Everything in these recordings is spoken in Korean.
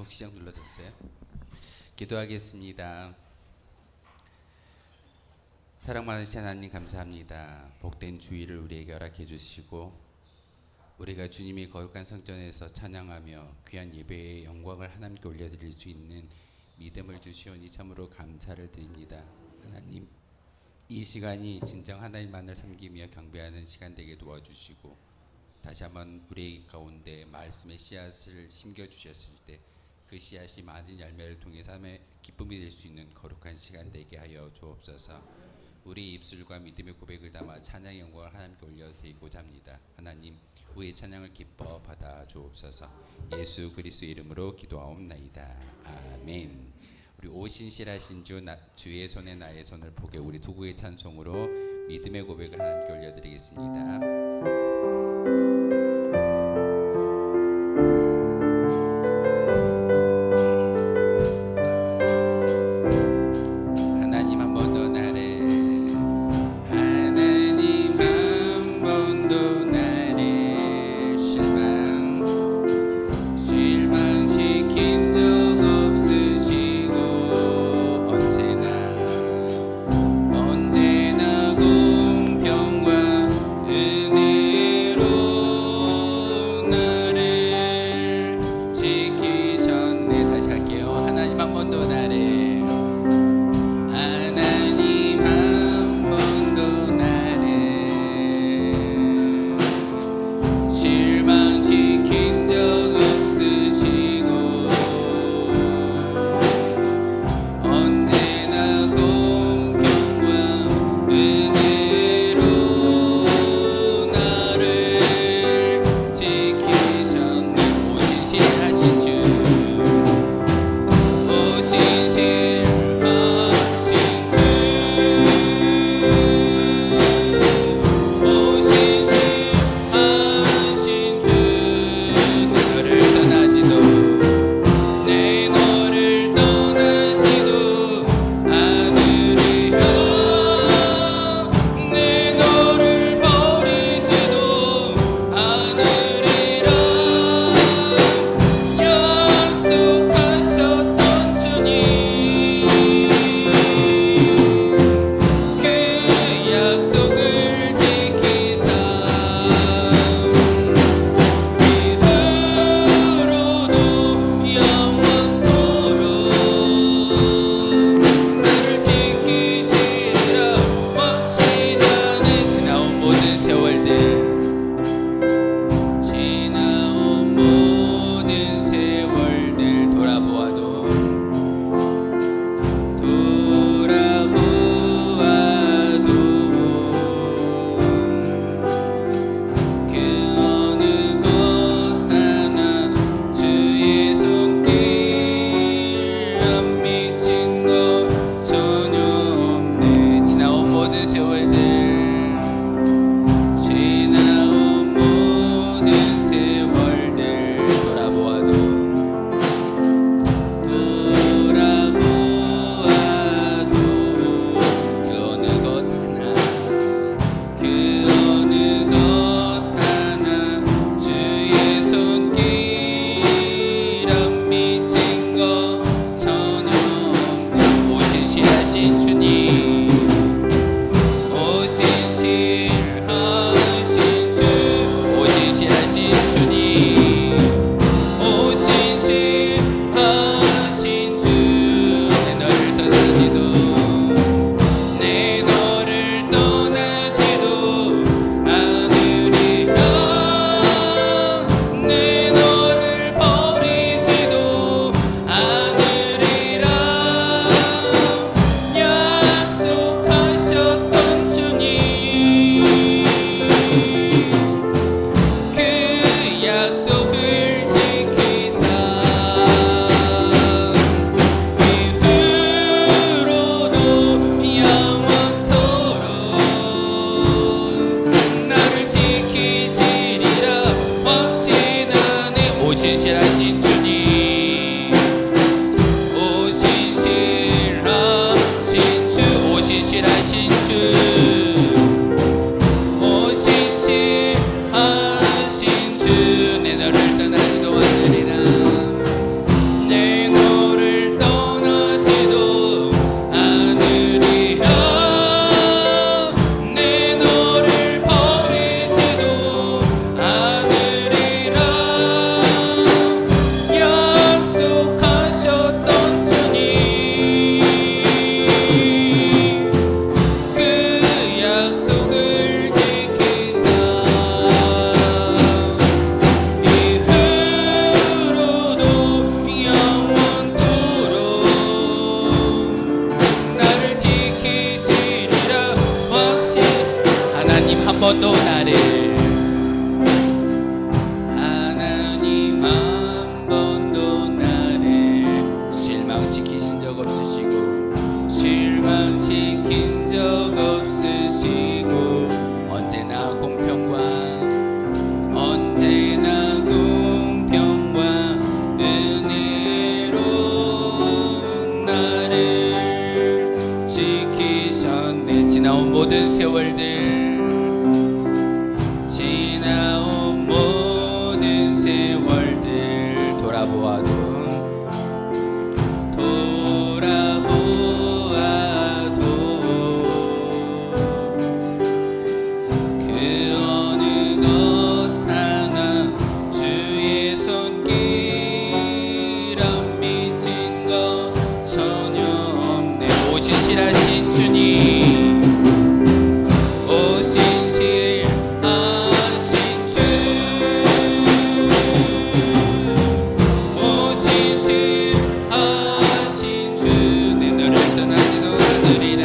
시작 눌러졌어요? 기도하겠습니다. 사랑 많으신 하나님 감사합니다. 복된 주일을 우리에게 허락해 주시고 우리가 주님이 거룩한 성전에서 찬양하며 귀한 예배의 영광을 하나님께 올려드릴 수 있는 믿음을 주시오니 참으로 감사를 드립니다. 하나님, 이 시간이 진정 하나님만을 섬기며 경배하는 시간 되게 도와주시고 다시 한번 우리 가운데 말씀의 씨앗을 심겨주셨을 때 그 씨앗이 많은 열매를 통해 삶의 기쁨이 될 수 있는 거룩한 시간 되게 하여 주옵소서. 우리 입술과 믿음의 고백을 담아 찬양의 영광을 하나님께 올려드리고자 합니다. 하나님, 우리의 찬양을 기뻐 받아 주옵소서. 예수 그리스도의 이름으로 기도하옵나이다. 아멘. 우리 오신실하신 주의 손에 나의 손을 보게 우리 두 곡의 찬송으로 믿음의 고백을 하나님께 올려드리겠습니다. 언제나 공평과 은혜 모든 세월들 돌아보아도 그 어느 것 하나 주의 손길은 미친 것 전혀 없네. 오신실하신 주님, 오신실하신 주, 오신실하신 주, 내 너를 떠나지도 않으리라.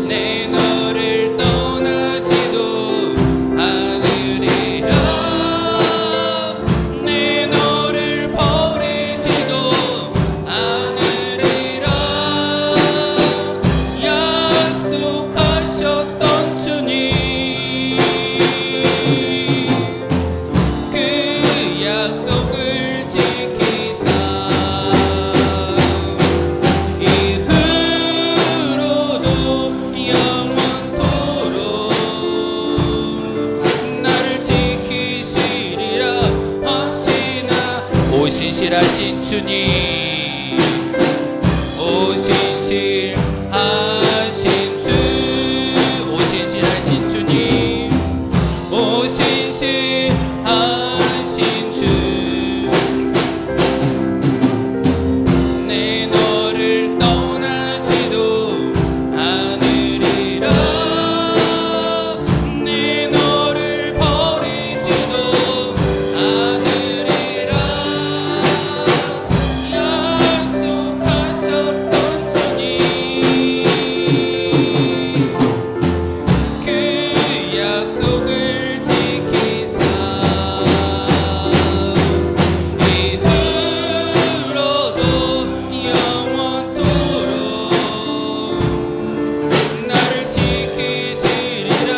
내 너를 떠나지도 않으리라. 내 너를 버리지도 않으리라. 약속하셨던 주님, 그 약속을 지키사 이후로도 영원토록 나를 지키시리라 하시나. 오신실하신 주님, 오신실하신 주, 오신실하신 주님, 오신실하신 주, 내 너를 떠나지도 않으리라. 내 너를 버리지도 않으리라. 약속하셨던 주님, 그 약속을 지키사 이후로도 영원토록 나를 지키시리라.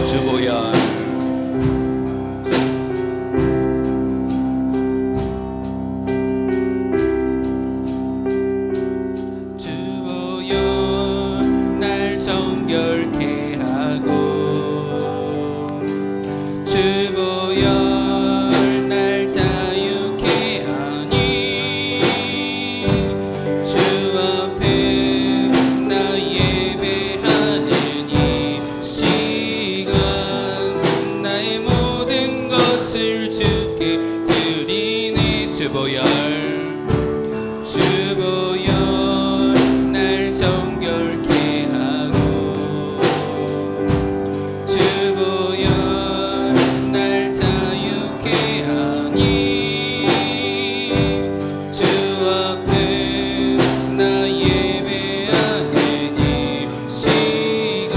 주보연 주보연 날 정결케 하고, 주보연 날 자유케 하니, 주 앞에 나 예배하는 이 시간 나의 모든 것을 주께 드리네. 주보연, 주보연 날 정결케 하고, 주보연 날 자유케 하니, 주 앞에 나 예배하는 이 시간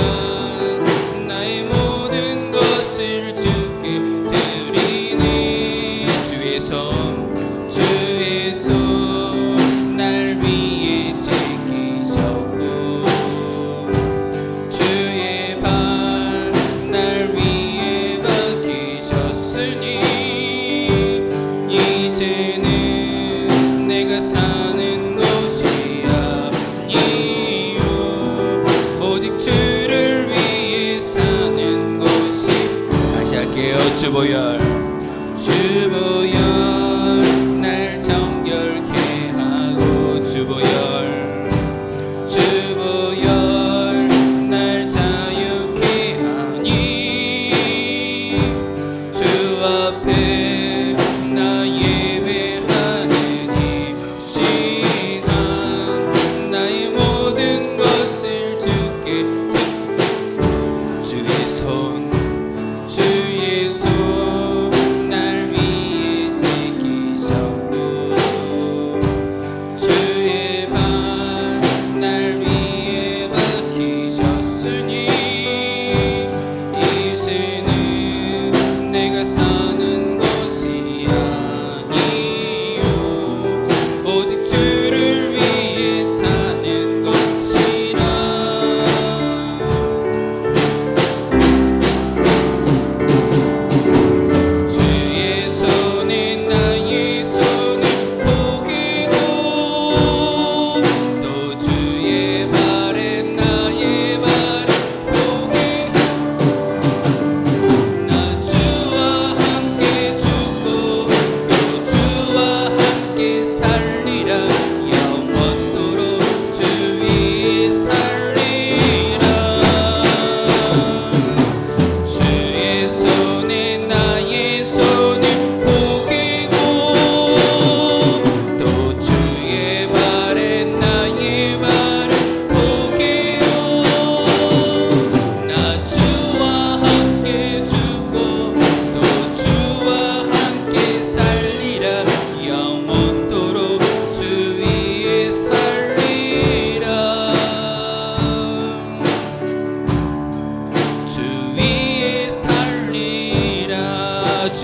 나의 모든 것을 주께 드리네. 주의 손, 주의 손 날 위에 지키셨고, 주의 발 날 위에 박히셨으니, 이제는 내가 사는 곳이 아니요 오직 주를 위해 사는 곳이. 다시 할게요. 주보열, 주보열 날 정결케 하고, 주보열, 주보열 날 자유케 하니, 주 앞에 나 예배하는 이 시간 나의 모든 것을 주께. 주의 손, 주의 손 날 위해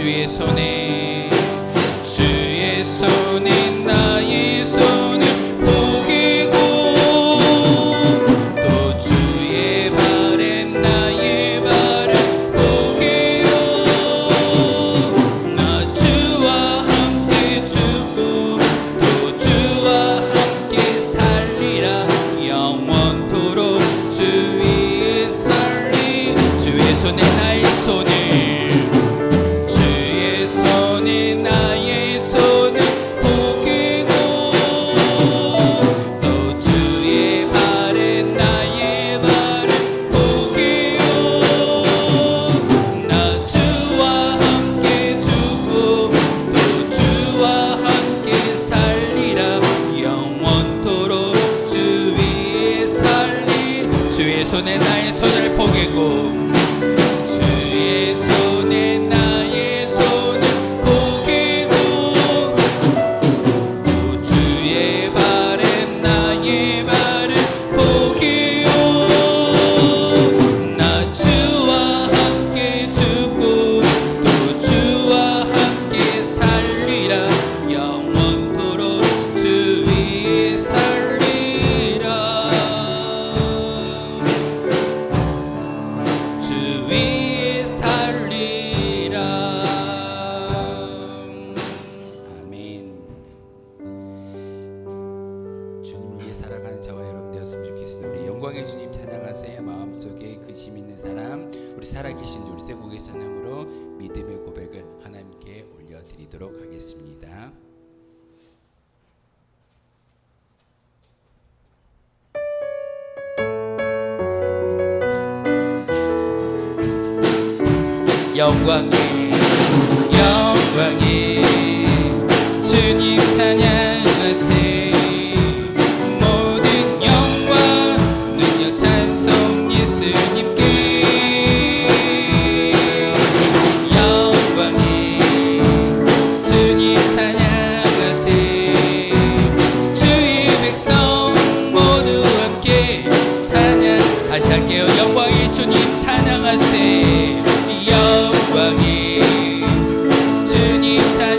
주의 손에 나의 손을 포개고 또 주의 발에 나의 발을 포개요. 나 주와 함께 죽고 또 주와 함께 살리라. 영원토록 주 위에 살리. 주의 손에 나의 손을 주의 손에 나의 손을 포개고 또 주의 발에 나의 발을 포개요. 나 주와 함께 죽고 또 주와 함께 살리라. 영원토록 주 위에 살리. 주의 손에 나의 손을 포개고 주의 손에 나의 손을 포개고 또 주의 발에 나의 발을 포개요. 나 주와 함께 죽고 또 주와 함께 살리라. 영원토록 주 위에 살리라. 주 위에 살리라. 아멘. 주님 위에 살아가는 저와 여러분 되었으면 좋겠습니다. 우리 영광의 주님 찬양하세요. 마음속에 근심 있는 사람, 우리 살아계신 주 우리 세곡의 찬양으로 믿음의 고백을 하나님께 올려드리도록 하겠습니다. 영광이 주님 찬양하세. 모든 영광 능력 찬송 예수님께. 영광이 주님 찬양하세. 주의 백성 모두 함께 찬양. 다시 할게요. 영광이 주님 찬양하세. 영광이 주님 찬양.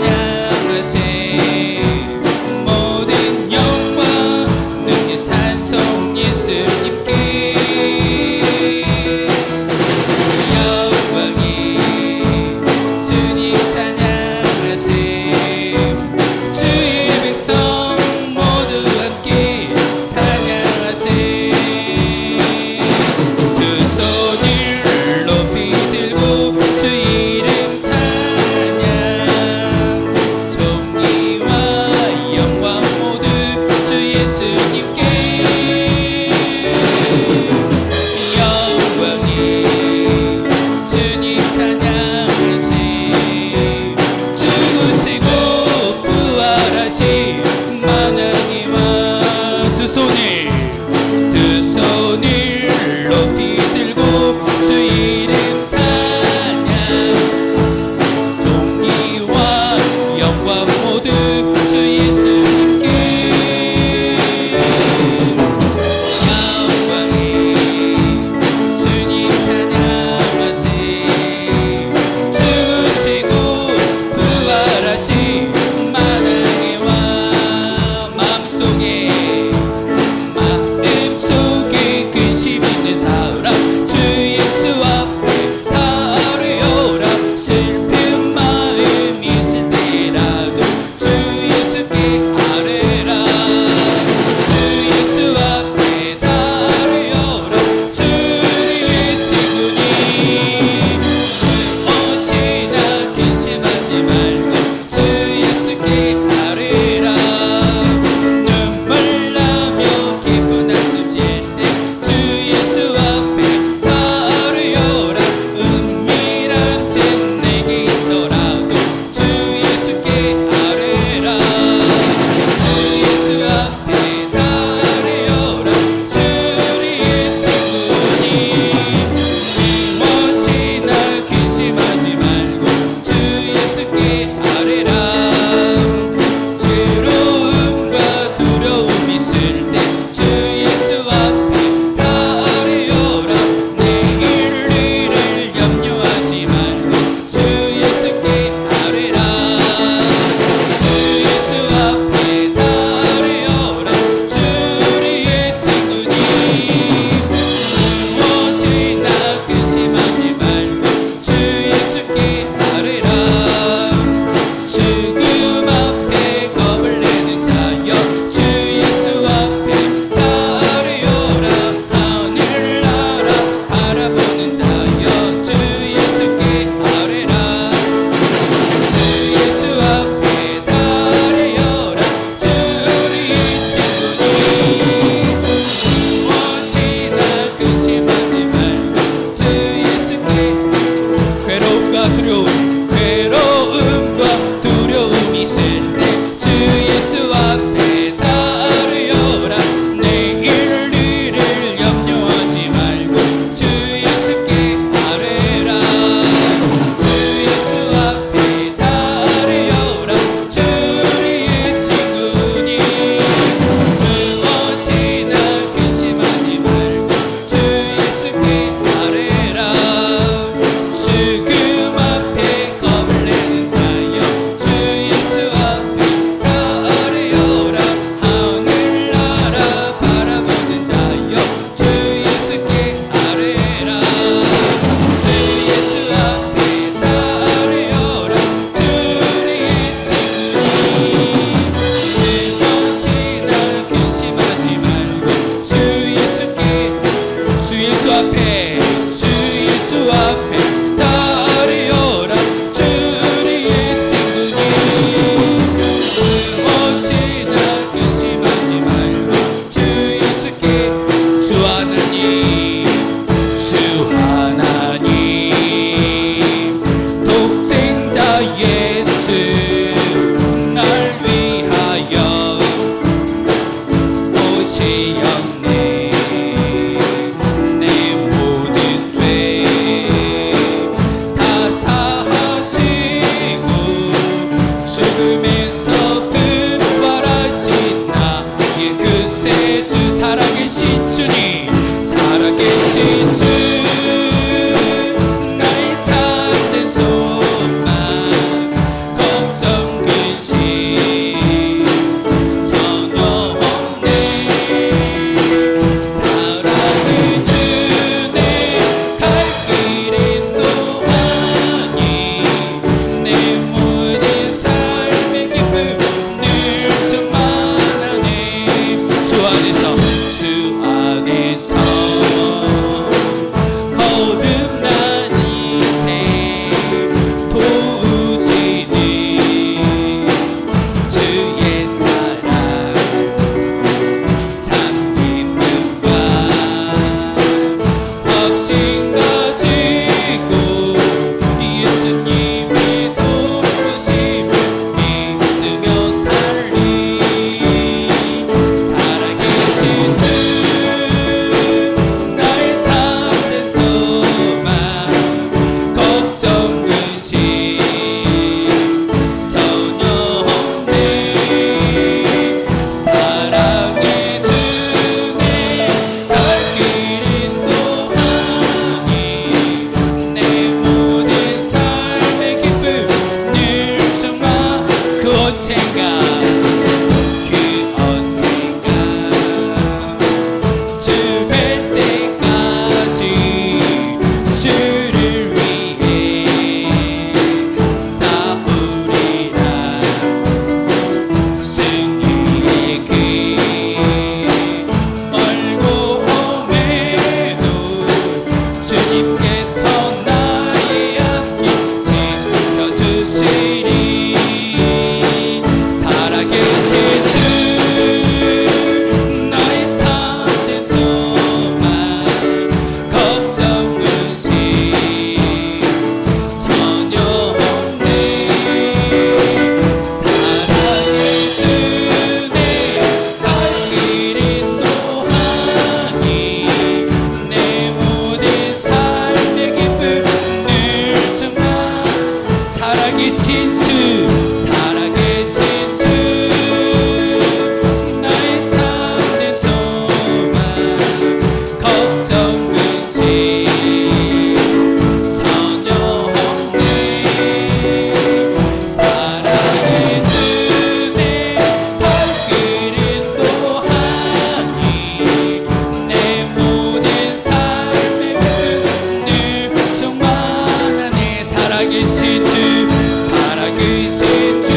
살아계신 주 살아계신 주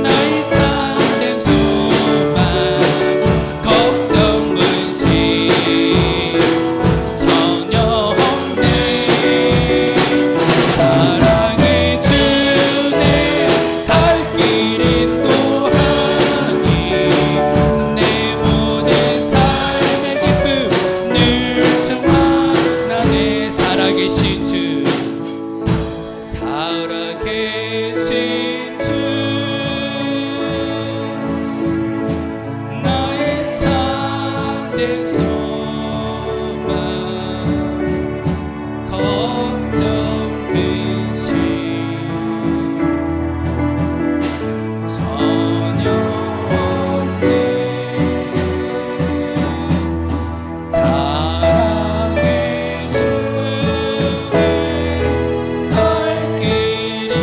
나의 참된 소망 걱정 근심 전혀 없네 사랑의 주내 갈 길이 또하니 내 모든 삶의 기쁨 늘 충만하네 살아계신 주 살아계신 주 나의 참된 소망 걱정 근심 전혀 없네 사랑의 주내 갈 길이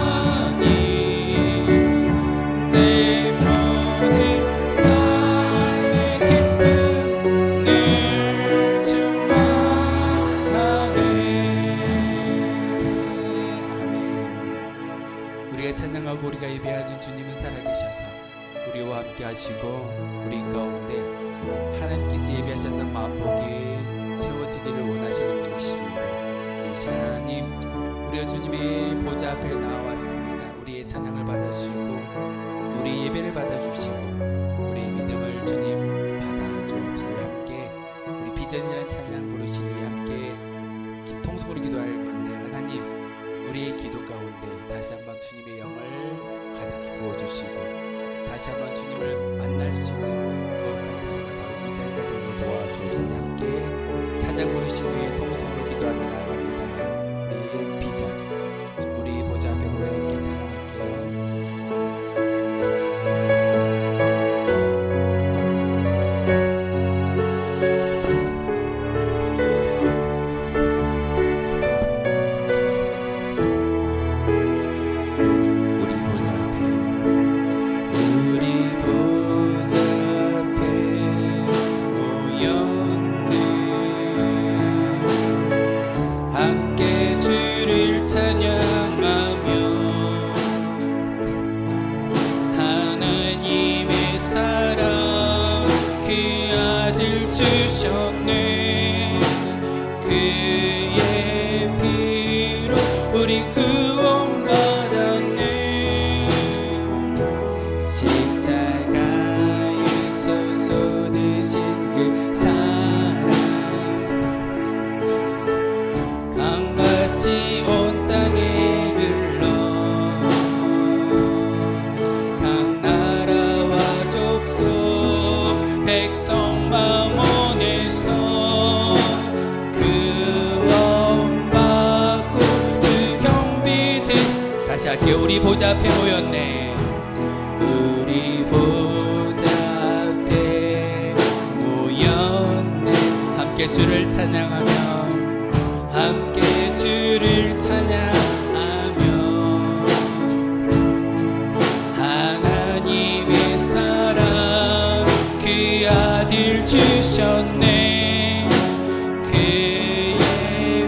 또하니 내 모든 삶의 기쁨 늘 충만하네 아멘. 우리가 찬양하고 우리가 예배하는 주님은 살아계셔서 우리와 함께 하시고 우리 가운데 하나님께서 예배하셨던 마음복이 채워지기를 원하시는 분이십니다. 이 시간 하나님 우리가 주님의 보좌 앞에 나왔습니다. 우리의 찬양을 받아주시고 우리 예배를 받아주시고 우리의 믿음을 주님 받아주옵소서. 함께 우리 비전이라는 찬양 부르신 후에 함께 통속으로 기도할 건데 하나님 우리의 기도 가운데 다시 한번 주님의 영을 가득히 부어주시고 다시 한번 주님을 만날 수 있는 거룩한 자리가 바로 이 자리가 되게 도와주옵소서. 함께 찬양 부르신 후에 통성으로 기도하며 나아갑니다. 우리 비전 우리 보좌 앞에 모여 함께 찬양할게요. 함께 주를 찬양하며 하나님의 사랑 그 아들 주셨네 그의 피로 우리 구원받았네 십자가에서 쏟으신 그 사랑 강같이 온 땅에 흘러 각 나라와 족속 백성 망원에서 구원받고 주 경비들 다시 할게요. 우리 보좌 앞에 모였네 우리 보좌 앞에 모였네 함께 주를 찬양하며 함께 주를 찬양하며 하나님의 사랑 그 아들 주셨네 그의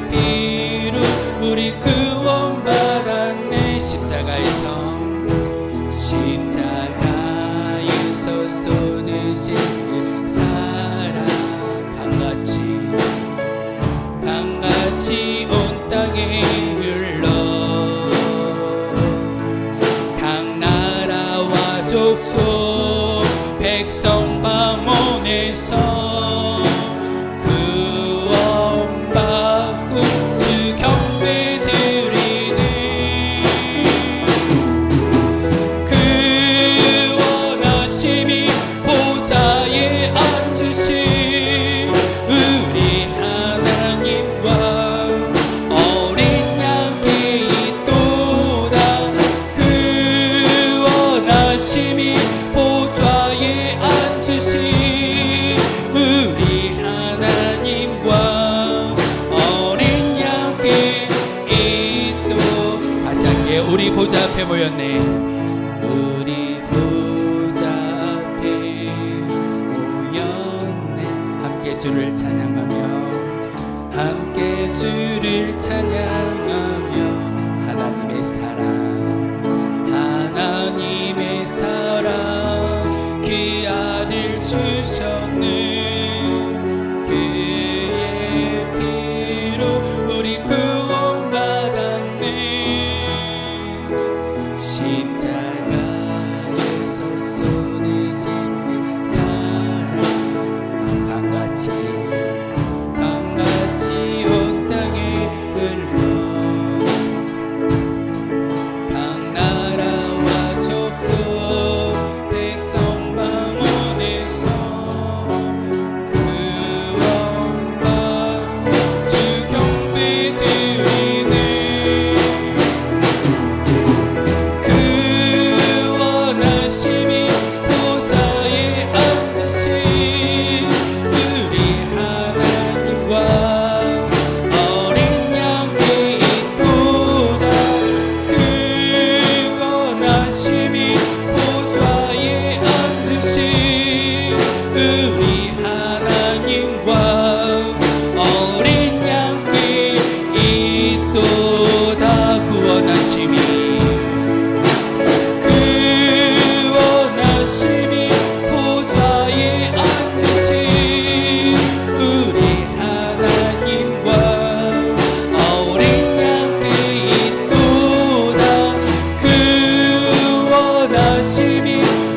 피로 우리 구원받았네 십자가에서 쏟으신 그 사랑 강같이 온 땅에 흘러 각 나라와 족속 백성 방언에서 구원받고 주 경배 드리네 그 원하심이 보좌에 앉으신 우리 하나님과 어린 양께 있도다 그 원하심이 보좌에 앉으신 우리 하나님과 어린 양께 있도 다시 할게 우리 보좌 앞에 모였네 우리 보좌 앞에 모였네 함께 주를 찬양하며 함께 예수를 찬양하며 하나님의 사랑 그 아들 주셨네. 그의 피로 우리 구원받았네. 십자가에서 쏟으신 그 사랑 강같이 온 땅에 흘러 각 나라와 족속 백성 방언에서 구원받 주 경배 드리네. 구원하심이 보좌에 앉으신 우리 하나님과 어린 양이 이쁘다. 구원하심이 보좌에 앉으신 우리 하나님과 어린 양이 있도다. 구원하심이 보좌에 앉으신 우리 하나님과 어린 양이 있도다. 구원하심이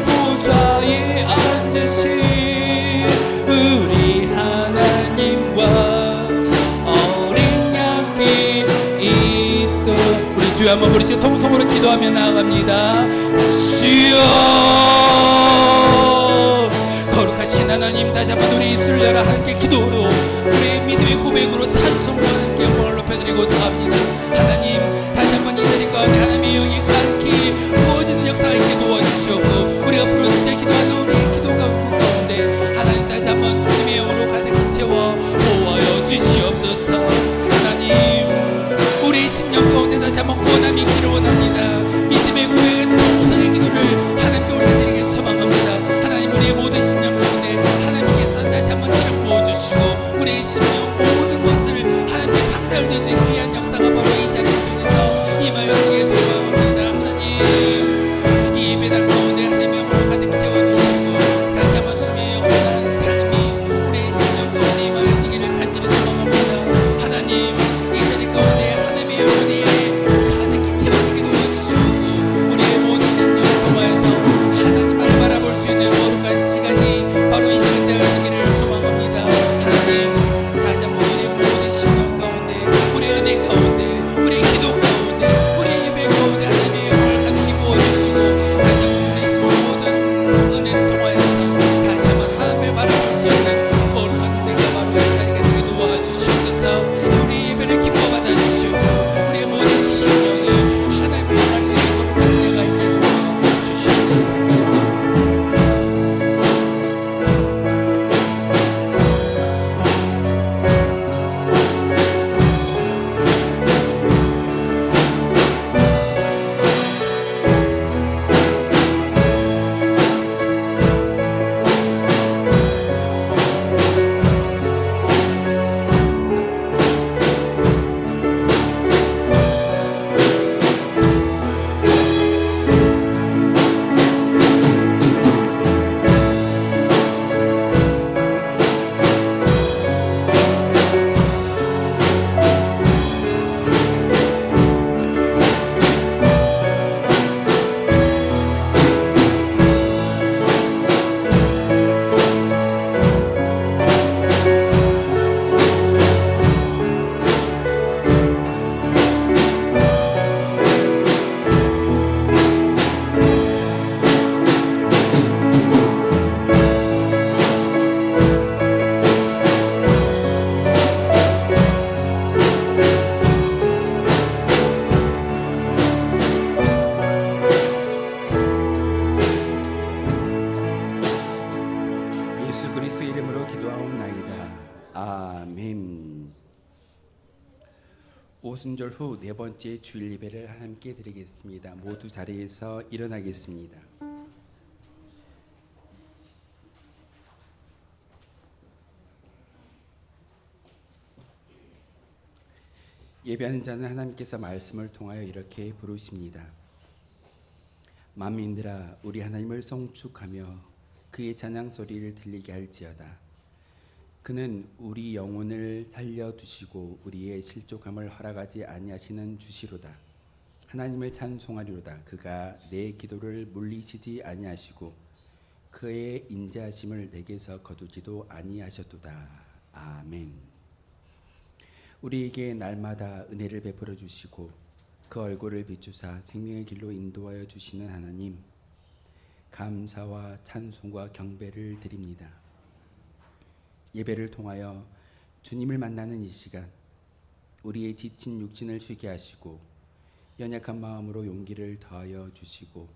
보좌에 앉으신 우리 하나님과 어린 양이 있도다. 우리 주여 한번 우리 지금 통성으로 기도하며 나아갑니다. 주여 거룩하신 하나님, 다시 한번 우리 입술을 열어 함께 기도로 우리의 믿음의 고백으로 찬송과 함께 영광을 높여드리고 나갑니다. 하나님, 다시 한번 이 자리 가운데 하나님의 영이 가득히 부어지는 역사가 있게 도와주시옵고 우리가 부르짖어 기도하는 우리의 기도 가운데 하나님 다시 한번 주님의 영으로 가득히 채워 보호하여 주시옵소서. 하나님, 우리 심령 가운데 다시 한번 구원함이 있기를 원합니다. 믿음의 고백의 통성의 기도를 하나님께 올려드리겠습니다. 소망합니다. 하나님, 우리의 모든 심령 가운데 하나님께서 다시 한번 기름 부어주시고 우리의 심령 모든 것을 하나님께 상달할 수 있는 귀한 역사가 바로 이 자리를 통해서 임하여 주기를 도와옵니다. 하나님, 이 예배당 가운데 하나님의 영으로 가득 채워주시고 다시 한번 주님의 영원한 삶이 우리의 심령 가운데 임하여 주기를 간절히 소망합니다. 하나님, 이 자리 가운데 하나님의 영혼이 가득히 채워지게 도와주시고 우리의 모든 심령을 통하여서 하나님을 바라볼 수 있는 거룩한 시간이 바로 이 시간 되어지기를 소망합니다. 하나님, 다시 한번 우리의 모든 심령 가운데 우리의 은혜 가운데 우리의 기도 가운데 우리의 예배 가운데 하나님의 영을 가득히 부어주시고 다시 한번 우리의 심령 모든 은혜를 통하여서 다시 한번 하나님을 바라볼 수 있는 거룩한 은혜가 바로 이 자리가 되게 도와주시옵소서. 우리의 예배를 기뻐 받아주시고 우리의 모든 심령이 하나님을 향할 수 있는 거룩한 은혜가 있게 도와주시옵소서. 예수 그리스도 이름으로 기도하옵나이다. 아멘. 오순절 후 네 번째 주일 예배를 함께 드리겠습니다. 모두 자리에서 일어나겠습니다. 예배하는 자는 하나님께서 말씀을 통하여 이렇게 부르십니다. 만민들아 우리 하나님을 송축하며 그의 찬양 소리를 들리게 할지어다. 그는 우리 영혼을 살려두시고 우리의 실족함을 허락하지 아니하시는 주시로다. 하나님을 찬송하리로다. 그가 내 기도를 물리치지 아니하시고 그의 인자하심을 내게서 거두지도 아니하셨도다. 아멘. 우리에게 날마다 은혜를 베풀어 주시고 그 얼굴을 비추사 생명의 길로 인도하여 주시는 하나님, 감사와 찬송과 경배를 드립니다. 예배를 통하여 주님을 만나는 이 시간, 우리의 지친 육신을 쉬게 하시고 연약한 마음으로 용기를 더하여 주시고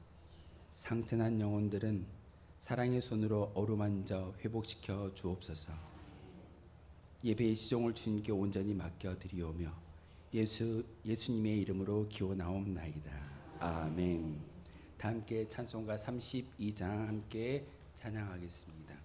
상처난 영혼들은 사랑의 손으로 어루만져 회복시켜 주옵소서. 예배의 시종을 주님께 온전히 맡겨드리오며 예수님의 이름으로 기원하옵나이다. 아멘. 다 함께 찬송가 32장 함께 찬양하겠습니다.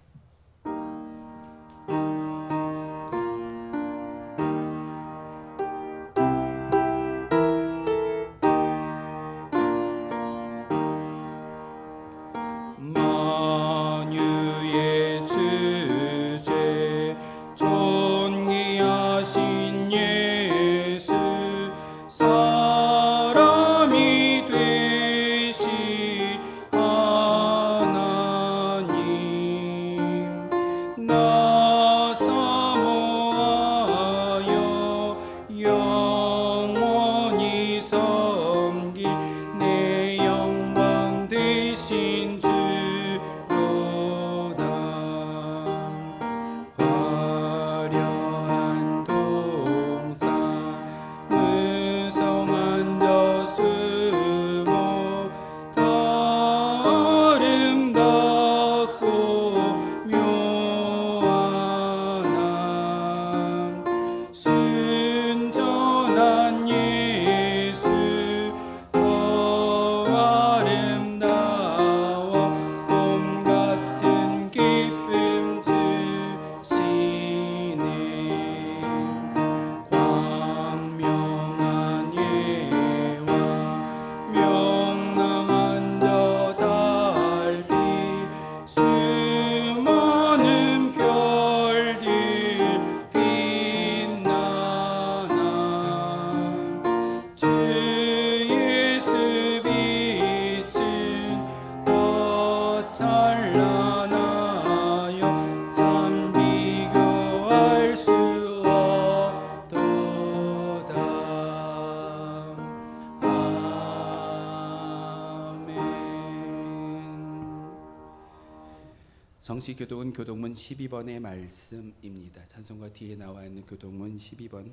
정시교독은 교독문 12번의 말씀입니다. 찬송가 뒤에 나와 있는 교독문 12번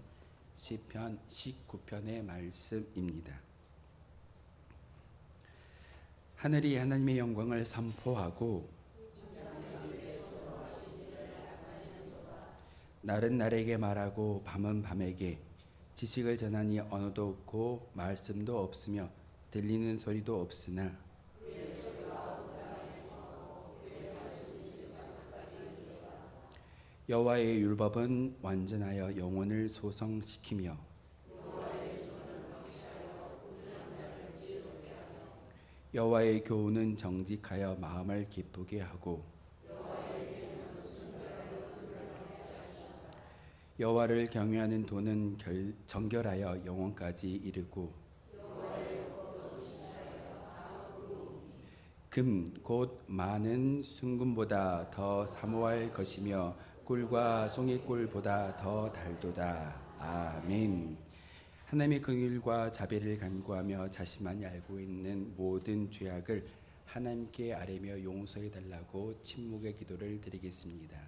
시편 19편의 말씀입니다. 하늘이 하나님의 영광을 선포하고 날은 날에게 말하고 밤은 밤에게 지식을 전하니 언어도 없고 말씀도 없으며 들리는 소리도 없으나 여호와의 율법은 완전하여 영혼을 소성시키며 여호와의 교훈은 정직하여 마음을 기쁘게 하고 여호와를 경외하는 도는 정결하여 영혼까지 이르고 금 곧 많은 순금보다 더 사모할 것이며 꿀과 송이꿀보다 더 달도다. 아멘. 하나님의 긍휼과 자비를 간구하며 자신만이 알고 있는 모든 죄악을 하나님께 아뢰며 용서해 달라고 침묵의 기도를 드리겠습니다.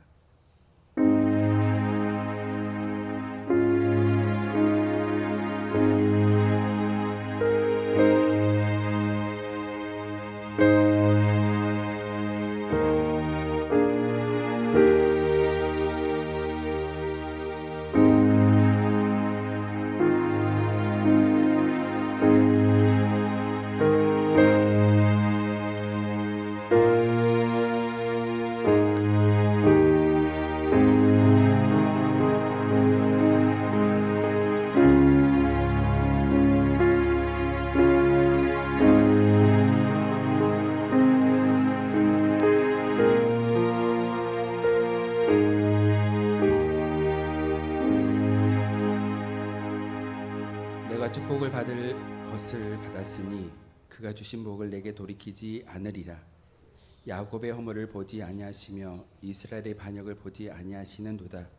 내가 축복을 받을 것을 받았으니 그가 주신 복을 내게 돌이키지 않으리라. 야곱의 허물을 보지 아니하시며 이스라엘의 반역을 보지 아니하시는도다.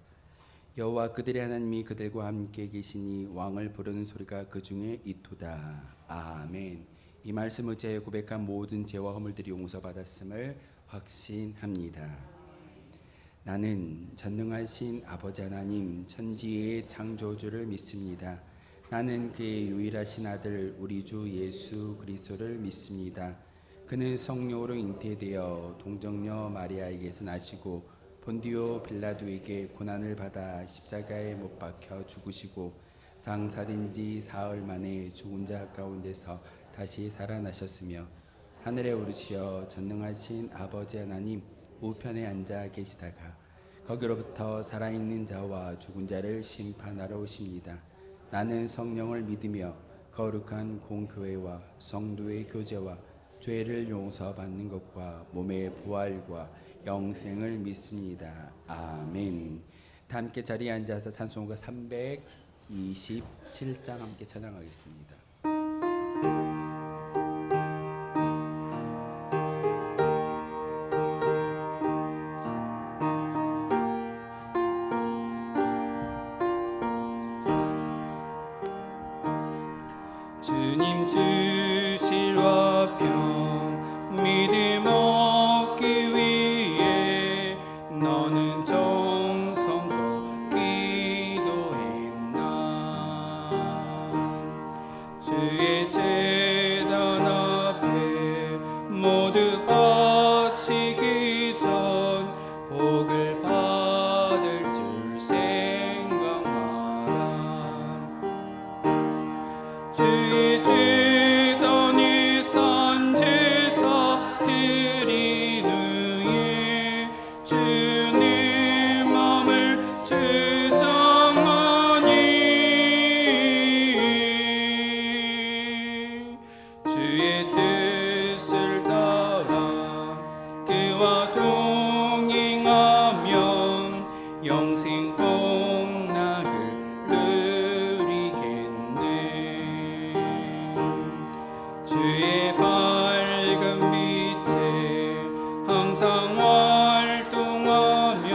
여호와 그들의 하나님이 그들과 함께 계시니 왕을 부르는 소리가 그 중에 있도다. 아멘. 이 말씀을 의지하여 고백한 모든 죄와 허물들이 용서받았음을 확신합니다. 나는 전능하신 아버지 하나님 천지의 창조주를 믿습니다. 나는 그의 유일하신 아들 우리 주 예수 그리스도를 믿습니다. 그는 성령으로 잉태되어 동정녀 마리아에게서 나시고 본디오 빌라도에게 고난을 받아 십자가에 못 박혀 죽으시고 장사된 지 사흘 만에 죽은 자 가운데서 다시 살아나셨으며 하늘에 오르시어 전능하신 아버지 하나님 우편에 앉아 계시다가 거기로부터 살아있는 자와 죽은 자를 심판하러 오십니다. 나는 성령을 믿으며 거룩한 공교회와 성도의 교제와 죄를 용서받는 것과 몸의 부활과 영생을 믿습니다. 아멘. 다 함께 자리에 앉아서 찬송가 327장 함께 찬양하겠습니다. 주님 주실 화평 믿음 얻기 위해 너는 정성껏 기도했나. 주의 제단 앞에 모두 바치기 전 복을 받을 줄 생각 마라. 주의 제단에 산제사 드린 후에 주님 맘을 주장하니 주의 뜻을 따라 그와 동행하면 영생 복락을 주의 밝은 빛에 항상 활동하며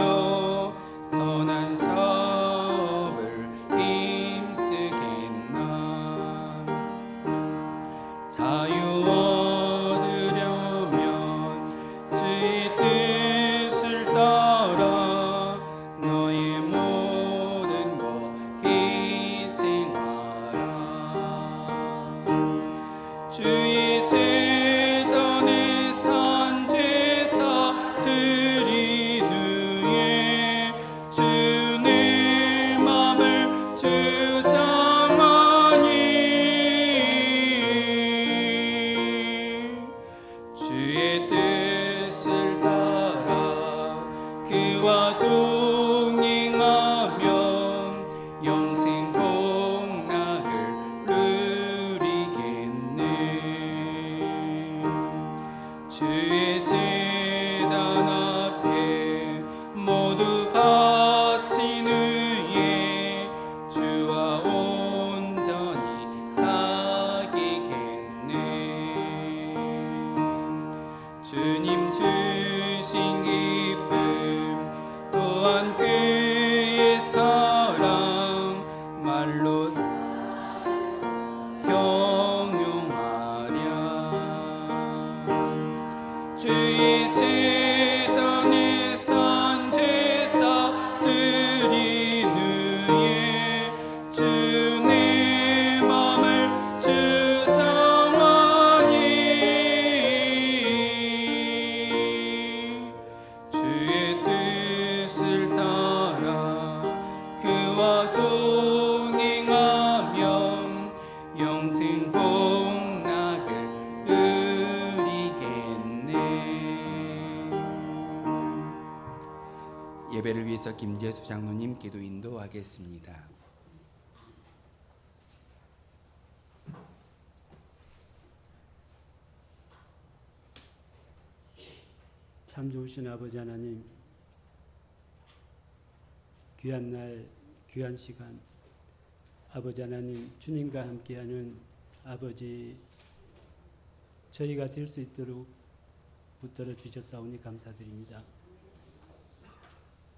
선한 사업을 힘쓰겠나. 자유 얻으려면 주의 뜻을 따라 너의 모든 것 희생하라. 주의 제단에 산제사 드린 후에 주의 맘을 주장하니 주의 뜻을 따라 그와 동행하면 영생 복락을 주의 제단 앞에 모두 바친 후에 주와 온전히 사귀겠네. 주님 주신 기쁨 또한 그의 사랑 말로 주의 제단에 산제사 드린 후에 주의 맘을 주장하니 주의 뜻을 따라 그와 동행하면 영생 복락을 예배를 위해서 김재수 장로님 기도 인도하겠습니다. 참 좋으신 아버지 하나님, 귀한 날 귀한 시간 아버지 하나님, 주님과 함께하는 아버지 저희가 될 수 있도록 붙들어 주셨사오니 감사드립니다.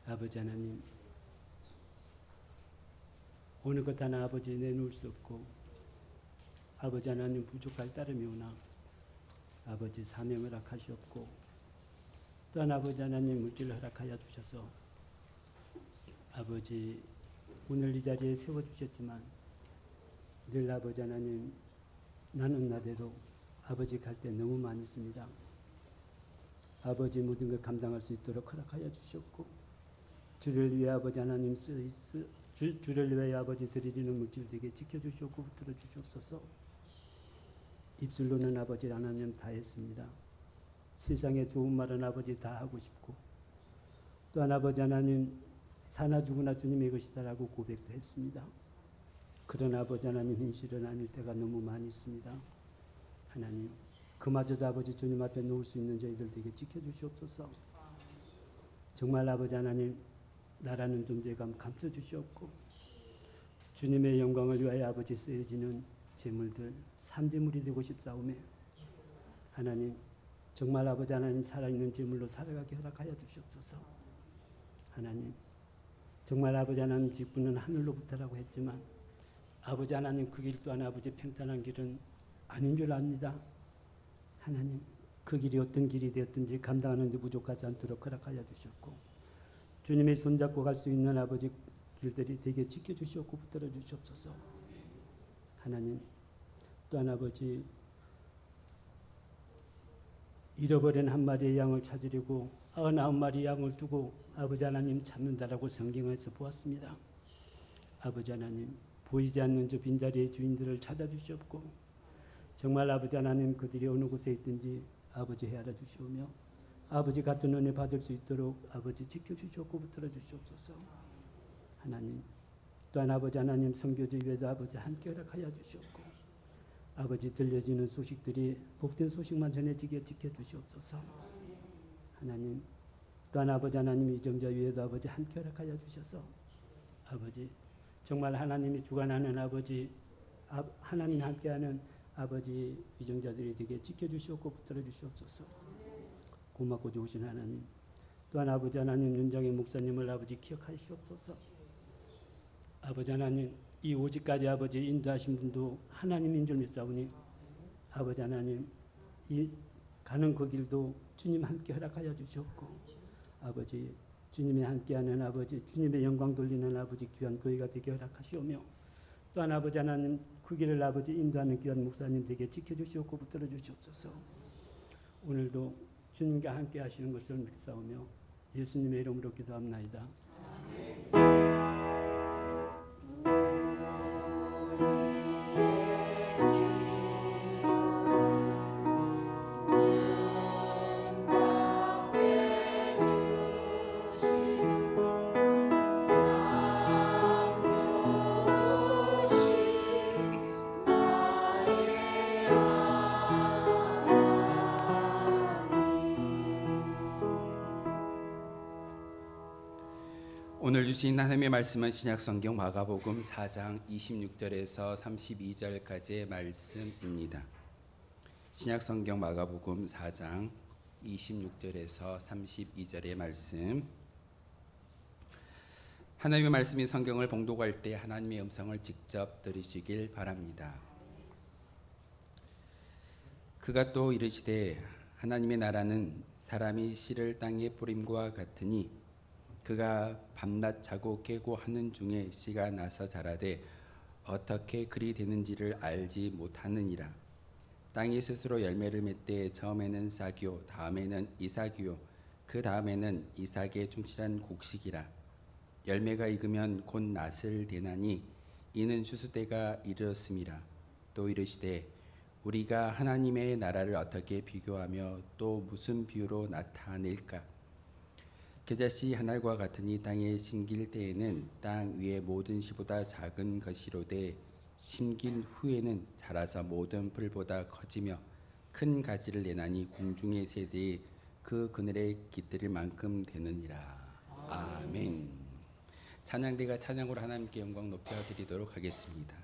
아버지 하나님, 어느 것 하나 아버지 내놓을 수 없고 아버지 하나님 부족할 따름이 오나 아버지 사명을 허락하시옵고 또한 아버지 하나님 물질을 허락하여 주셔서 아버지 오늘 이 자리에 세워주셨지만 늘 아버지 하나님 나는 나대로 아버지 갈 때 너무 많이 있습니다. 아버지 모든 것 감당할 수 있도록 허락하여 주셨고 주를 위해 아버지 하나님 주를 위해 아버지 드리는 물질 되게 지켜주시옵고 붙들어 주시옵소서. 입술로는 아버지 하나님 다 했습니다. 세상에 좋은 말은 아버지 다 하고 싶고 또한 아버지 하나님 사나 죽으나 주님의 것이다라고 고백도 했습니다. 그러나 아버지 하나님 현실은 아닐 때가 너무 많이 있습니다. 하나님 그마저도 아버지 주님 앞에 놓을 수 있는 저희들 되게 지켜주시옵소서. 정말 아버지 하나님 나라는 존재감 감춰주시옵고 주님의 영광을 위하여 아버지 쓰여지는 재물들 산재물이 되고 싶사오매 하나님 정말 아버지 하나님 살아있는 재물로 살아가게 허락하여 주시옵소서. 하나님 정말 아버지 하나님 직분은 하늘로부터라고 했지만 아버지 하나님 그 길 또한 아버지 평탄한 길은 아닌 줄 압니다. 하나님 그 길이 어떤 길이 되었든지 감당하는 데 부족하지 않도록 허락하여 주셨고 주님의 손잡고 갈 수 있는 아버지 길들이 되게 지켜주시옵고 붙들어 주시옵소서. 하나님 또한 아버지 잃어버린 한 마리의 양을 찾으려고 99마리 양을 두고 아버지 하나님 찾는다라고 성경에서 보았습니다. 아버지 하나님 보이지 않는 저 빈자리의 주인들을 찾아주시옵고 정말 아버지 하나님 그들이 어느 곳에 있든지 아버지 헤아려 주시오며 아버지 같은 은혜 받을 수 있도록 아버지 지켜주시옵고 붙들어 주시옵소서. 하나님 또한 아버지 하나님 선교지 위에도 아버지 함께 허락하여 주시옵고 아버지 들려지는 소식들이 복된 소식만 전해지게 지켜주시옵소서. 하나님 또한 아버지 하나님 이정자 위에도 아버지 함께 허락하여 주셔서 아버지 정말 하나님이 주관하는 아버지 하나님 함께하는 아버지 위정자들이 되게 지켜주시옵고 붙들어 주시옵소서. 고맙고 좋으신 하나님 또한 아버지 하나님 윤정의 목사님을 아버지 기억하시옵소서. 아버지 하나님 이 오직까지 아버지 인도하신 분도 하나님인 줄 믿사오니 아버지 하나님 이 가는 그 길도 주님 함께 허락하여 주시옵고 아버지 주님이 함께하는 아버지 주님의 영광 돌리는 아버지 귀한 교회가 되게 허락하시오며 또한 아버지 하나님 그 길을 아버지 인도하는 귀한 목사님 되게 지켜주시옵고 붙들어 주시옵소서. 오늘도 주님과 함께 하시는 것을 믿사오며 예수님의 이름으로 기도합나이다. 오늘 주신 하나님의 말씀은 신약성경 마가복음 4장 26절에서 32절까지의 말씀입니다. 신약성경 마가복음 4장 26절에서 32절의 말씀. 하나님의 말씀이 성경을 봉독할 때 하나님의 음성을 직접 들으시길 바랍니다. 그가 또 이르시되 하나님의 나라는 사람이 씨를 땅에 뿌림과 같으니 그가 밤낮 자고 깨고 하는 중에 씨가 나서 자라되 어떻게 그리 되는지를 알지 못하느니라. 땅이 스스로 열매를 맺되 처음에는 싹이요 다음에는 이삭이요 그 다음에는 이삭의 충실한 곡식이라. 열매가 익으면 곧 낫을 대나니 이는 추수때가 이르렀음이라. 또 이르시되 우리가 하나님의 나라를 어떻게 비교하며 또 무슨 비유로 나타낼까? 겨자씨 한 알과 같으니 땅에 심길 때에는 땅 위의 모든 씨보다 작은 것이로되 심긴 후에는 자라서 모든 풀보다 커지며 큰 가지를 내나니 공중의 새들이 그 그늘에 깃들일 만큼 되느니라. 아멘. 찬양대가 찬양으로 하나님께 영광 높여드리도록 하겠습니다.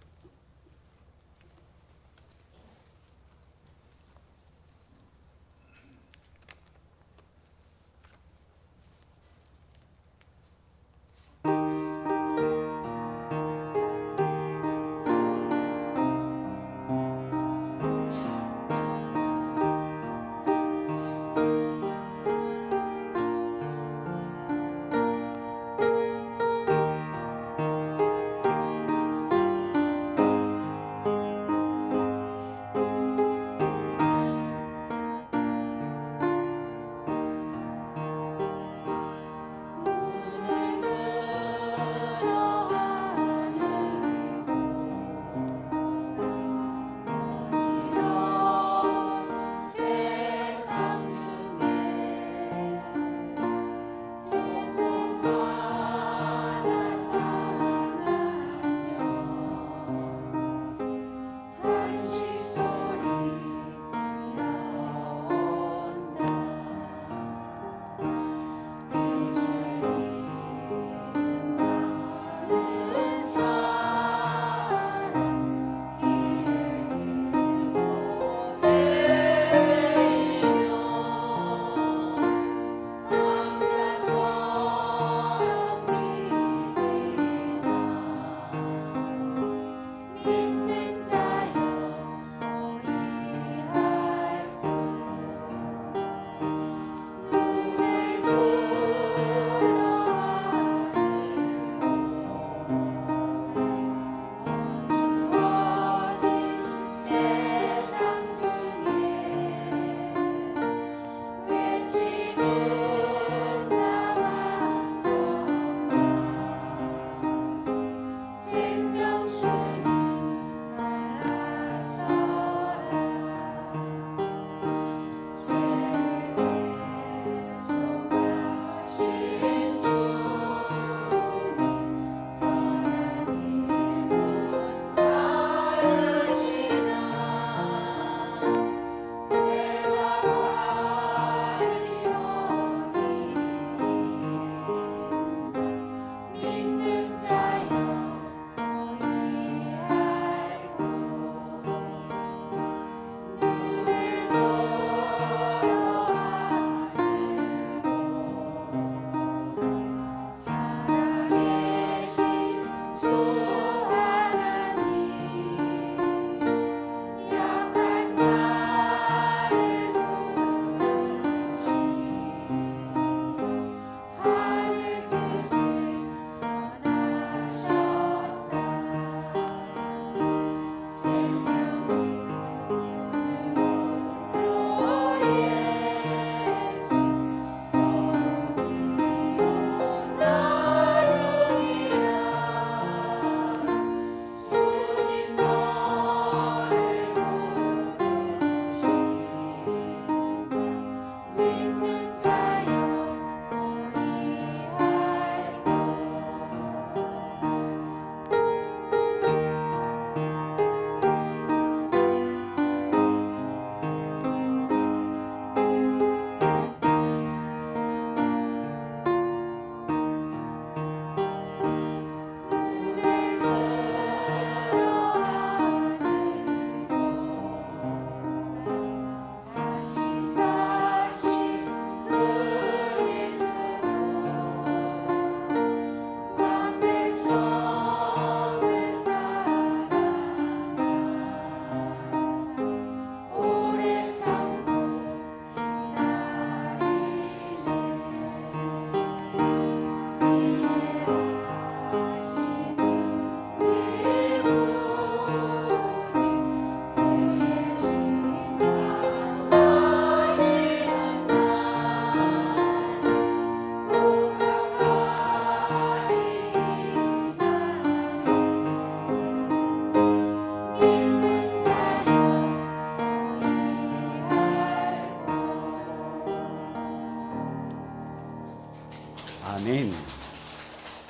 아멘.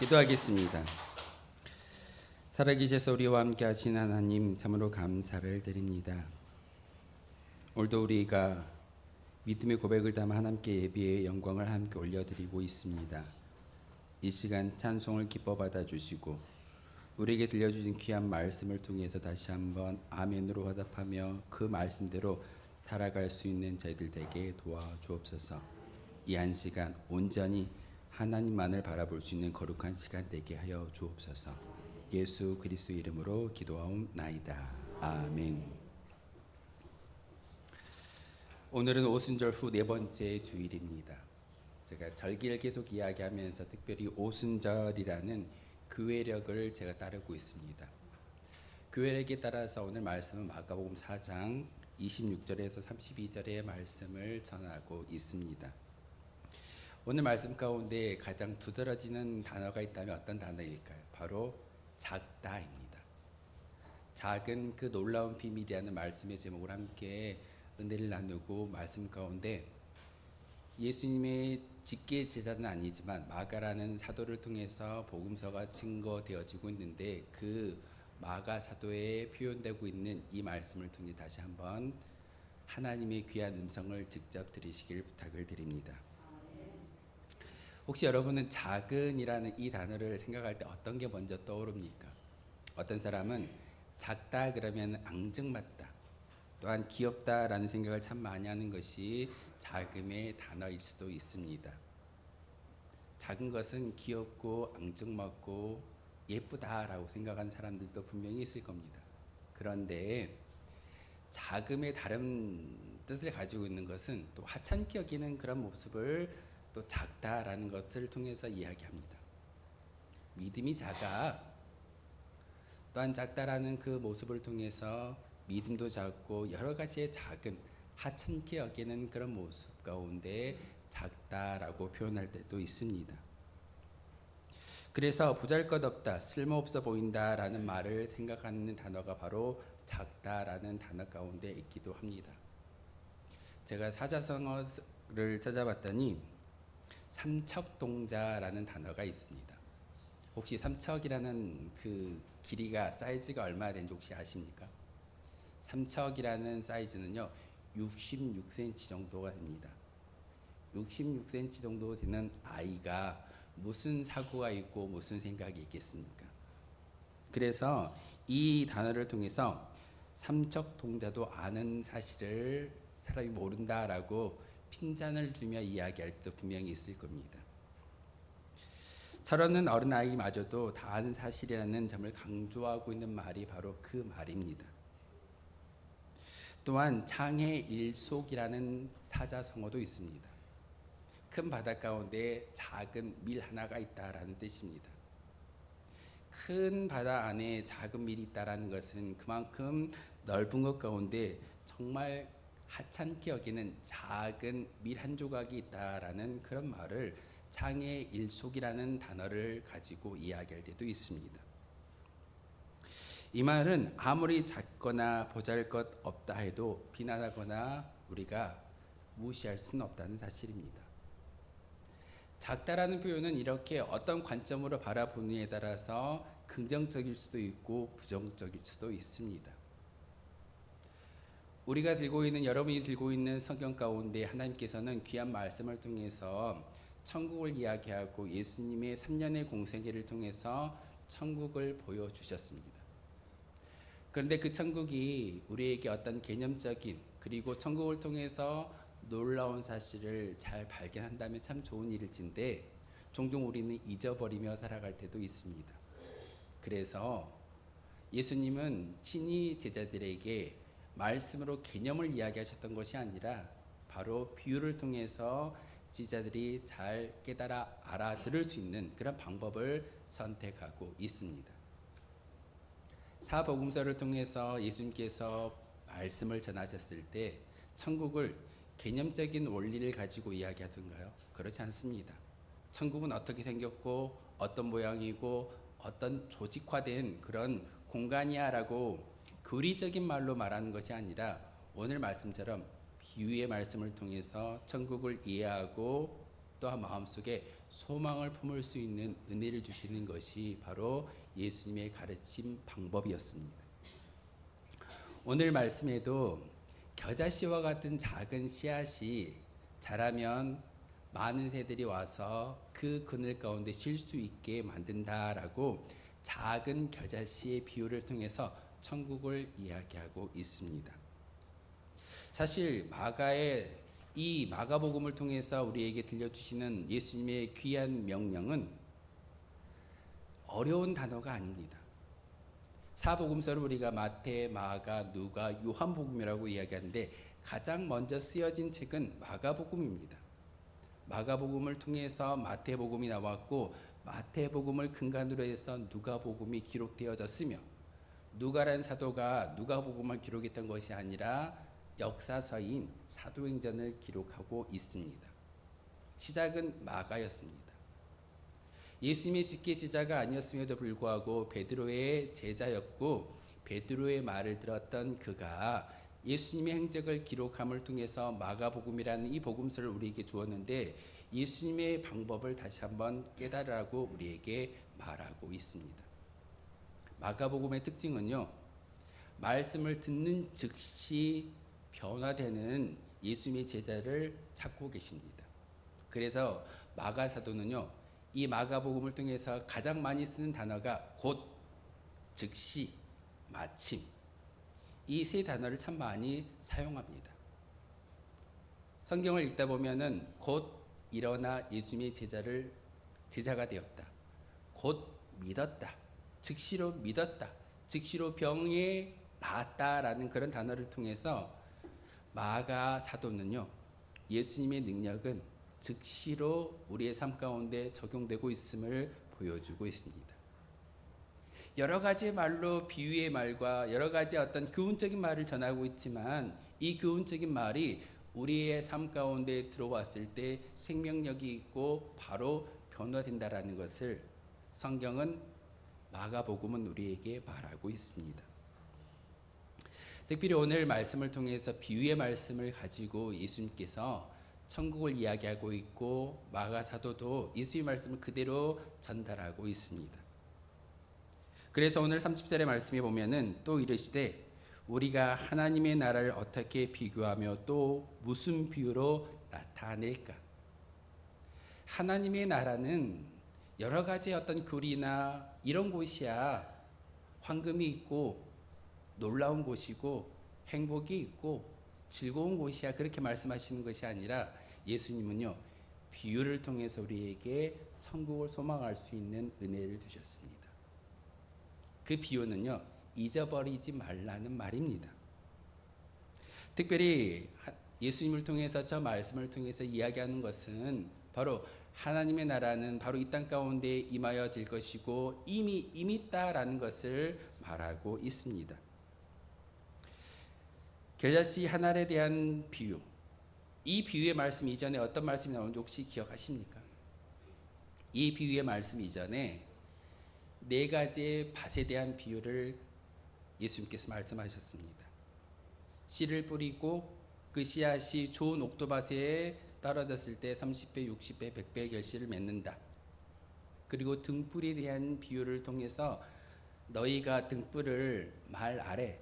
기도하겠습니다. 살아계셔서 우리와 함께 하신 하나님 참으로 감사를 드립니다. 오늘도 우리가 믿음의 고백을 담아 하나님께 예비의 영광을 함께 올려드리고 있습니다. 이 시간 찬송을 기뻐 받아주시고 우리에게 들려주신 귀한 말씀을 통해서 다시 한번 아멘으로 화답하며 그 말씀대로 살아갈 수 있는 저희들 되게 도와주옵소서. 이 한 시간 온전히 하나님만을 바라볼 수 있는 거룩한 시간 되게 하여 주옵소서. 예수 그리스도 이름으로 기도하옵나이다. 아멘. 오늘은 오순절 후 네 번째 주일입니다. 제가 절기를 계속 이야기하면서 특별히 오순절이라는 교회력을 제가 따르고 있습니다. 교회력에 따라서 오늘 말씀은 마가복음 4장 26절에서 32절의 말씀을 전하고 있습니다. 오늘 말씀 가운데 가장 두드러지는 단어가 있다면 어떤 단어일까요? 바로 작다입니다. 작은 그 놀라운 비밀이라는 말씀의 제목으로 함께 은혜를 나누고 말씀 가운데 예수님의 직계 제자는 아니지만 마가라는 사도를 통해서 복음서가 증거되어지고 있는데 그 마가 사도에 표현되고 있는 이 말씀을 통해 다시 한번 하나님의 귀한 음성을 직접 들으시길 부탁을 드립니다. 혹시 여러분은 작은이라는 이 단어를 생각할 때 어떤 게 먼저 떠오릅니까? 어떤 사람은 작다 그러면 앙증맞다, 또한 귀엽다라는 생각을 참 많이 하는 것이 작음의 단어일 수도 있습니다. 작은 것은 귀엽고 앙증맞고 예쁘다라고 생각하는 사람들도 분명히 있을 겁니다. 그런데 작음의 다른 뜻을 가지고 있는 것은 또 하찮게 여기는 그런 모습을 또 작다라는 것을 통해서 이야기합니다. 믿음이 작아, 또한 작다라는 그 모습을 통해서 믿음도 작고 여러 가지의 작은 하찮게 여기는 그런 모습 가운데 작다라고 표현할 때도 있습니다. 그래서 보잘것없다, 쓸모없어 보인다라는 말을 생각하는 단어가 바로 작다라는 단어 가운데 있기도 합니다. 제가 사자성어를 찾아봤더니 삼척동자라는 단어가 있습니다. 혹시 삼척이라는 그 길이가 사이즈가 얼마나 되는지 혹시 아십니까? 삼척이라는 사이즈는요 66cm 정도가 됩니다. 66cm 정도 되는 아이가 무슨 사고가 있고 무슨 생각이 있겠습니까? 그래서 이 단어를 통해서 삼척동자도 아는 사실을 사람이 모른다라고 핀잔을 주며 이야기할 때 분명히 있을 겁니다. 저러는 어린아이마저도 다 아는 사실이라는 점을 강조하고 있는 말이 바로 그 말입니다. 또한 장해일속이라는 사자성어도 있습니다. 큰 바다 가운데 작은 밀 하나가 있다라는 뜻입니다. 큰 바다 안에 작은 밀이 있다라는 것은 그만큼 넓은 것 가운데 정말 하찮게 여기는 작은 밀 한 조각이 있다라는 그런 말을 장해일속이라는 단어를 가지고 이야기할 때도 있습니다. 이 말은 아무리 작거나 보잘것없다 해도 비난하거나 우리가 무시할 수는 없다는 사실입니다. 작다라는 표현은 이렇게 어떤 관점으로 바라보느냐에 따라서 긍정적일 수도 있고 부정적일 수도 있습니다. 우리가 들고 있는, 여러분이 들고 있는 성경 가운데 하나님께서는 귀한 말씀을 통해서 천국을 이야기하고 예수님의 3년의 공생애를 통해서 천국을 보여주셨습니다. 그런데 그 천국이 우리에게 어떤 개념적인 그리고 천국을 통해서 놀라운 사실을 잘 발견한다면 참 좋은 일일진데 종종 우리는 잊어버리며 살아갈 때도 있습니다. 그래서 예수님은 친히 제자들에게 말씀으로 개념을 이야기하셨던 것이 아니라 바로 비유를 통해서 제자들이 잘 깨달아 알아들을 수 있는 그런 방법을 선택하고 있습니다. 사복음서를 통해서 예수님께서 말씀을 전하셨을 때 천국을 개념적인 원리를 가지고 이야기하던가요? 그렇지 않습니다. 천국은 어떻게 생겼고 어떤 모양이고 어떤 조직화된 그런 공간이야라고 교리적인 말로 말하는 것이 아니라 오늘 말씀처럼 비유의 말씀을 통해서 천국을 이해하고 또한 마음속에 소망을 품을 수 있는 은혜를 주시는 것이 바로 예수님의 가르침 방법이었습니다. 오늘 말씀에도 겨자씨와 같은 작은 씨앗이 자라면 많은 새들이 와서 그 그늘 가운데 쉴 수 있게 만든다라고 작은 겨자씨의 비유를 통해서 천국을 이야기하고 있습니다. 사실 이 마가복음을 통해서 우리에게 들려주시는 예수님의 귀한 명령은 어려운 단어가 아닙니다. 사복음서를 우리가 마태, 마가, 누가, 요한복음이라고 이야기하는데 가장 먼저 쓰여진 책은 마가복음입니다. 마가복음을 통해서 마태복음이 나왔고 마태복음을 근간으로 해서 누가복음이 기록되어졌으며 누가라는 사도가 누가복음을 기록했던 것이 아니라 역사서인 사도행전을 기록하고 있습니다. 시작은 마가였습니다. 예수님의 직계제자가 아니었음에도 불구하고 베드로의 제자였고 베드로의 말을 들었던 그가 예수님의 행적을 기록함을 통해서 마가복음이라는 이 복음서를 우리에게 주었는데 예수님의 방법을 다시 한번 깨달으라고 우리에게 말하고 있습니다. 마가복음의 특징은요, 말씀을 듣는 즉시 변화되는 예수님의 제자를 찾고 계십니다. 그래서 마가 사도는요, 이 마가복음을 통해서 가장 많이 쓰는 단어가 곧, 즉시, 마침, 이 세 단어를 참 많이 사용합니다. 성경을 읽다 보면은 곧 일어나 예수님의 제자가 되었다. 곧 믿었다. 즉시로 믿었다. 즉시로 병에 나았다라는 그런 단어를 통해서 마가 사도는요, 예수님의 능력은 즉시로 우리의 삶 가운데 적용되고 있음을 보여주고 있습니다. 여러 가지 말로 비유의 말과 여러 가지 어떤 교훈적인 말을 전하고 있지만 이 교훈적인 말이 우리의 삶 가운데 들어왔을 때 생명력이 있고 바로 변화된다라는 것을 성경은 마가복음은 우리에게 말하고 있습니다. 특별히 오늘 말씀을 통해서 비유의 말씀을 가지고 예수님께서 천국을 이야기하고 있고 마가 사도도 예수의 말씀을 그대로 전달하고 있습니다. 그래서 오늘 30절의 말씀에 보면은 또 이르시되 우리가 하나님의 나라를 어떻게 비교하며 또 무슨 비유로 나타낼까? 하나님의 나라는 여러 가지 어떤 교리나 이런 곳이야 황금이 있고 놀라운 곳이고 행복이 있고 즐거운 곳이야 그렇게 말씀하시는 것이 아니라 예수님은요 비유를 통해서 우리에게 천국을 소망할 수 있는 은혜를 주셨습니다. 그 비유는요 잊어버리지 말라는 말입니다. 특별히 예수님을 통해서 저 말씀을 통해서 이야기하는 것은 바로 하나님의 나라는 바로 이 땅 가운데 임하여질 것이고 이미 있다라는 것을 말하고 있습니다. 겨자씨 한 알에 대한 비유, 이 비유의 말씀 이전에 어떤 말씀이 나오는지 혹시 기억하십니까? 이 비유의 말씀 이전에 네 가지의 밭에 대한 비유를 예수님께서 말씀하셨습니다. 씨를 뿌리고 그 씨앗이 좋은 옥토밭에 떨어졌을 때 30배, 60배, 100배의 결실을 맺는다. 그리고 등불에 대한 비유를 통해서 너희가 등불을 말 아래,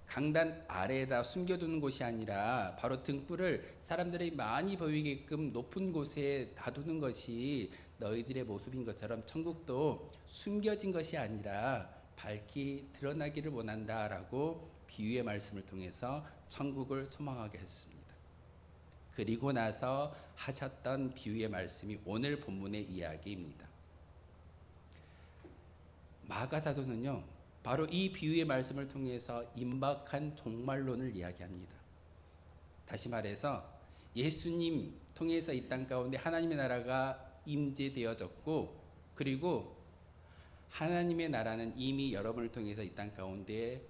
강단 아래에다 숨겨두는 곳이 아니라 바로 등불을 사람들이 많이 보이게끔 높은 곳에 놔두는 것이 너희들의 모습인 것처럼 천국도 숨겨진 것이 아니라 밝히 드러나기를 원한다라고 비유의 말씀을 통해서 천국을 소망하게 했습니다. 그리고 나서 하셨던 비유의 말씀이 오늘 본문의 이야기입니다. 마가사도는요 바로 이 비유의 말씀을 통해서 임박한 종말론을 이야기합니다. 다시 말해서 예수님 통해서 이 땅 가운데 하나님의 나라가 임재되어졌고 그리고 하나님의 나라는 이미 여러분을 통해서 이 땅 가운데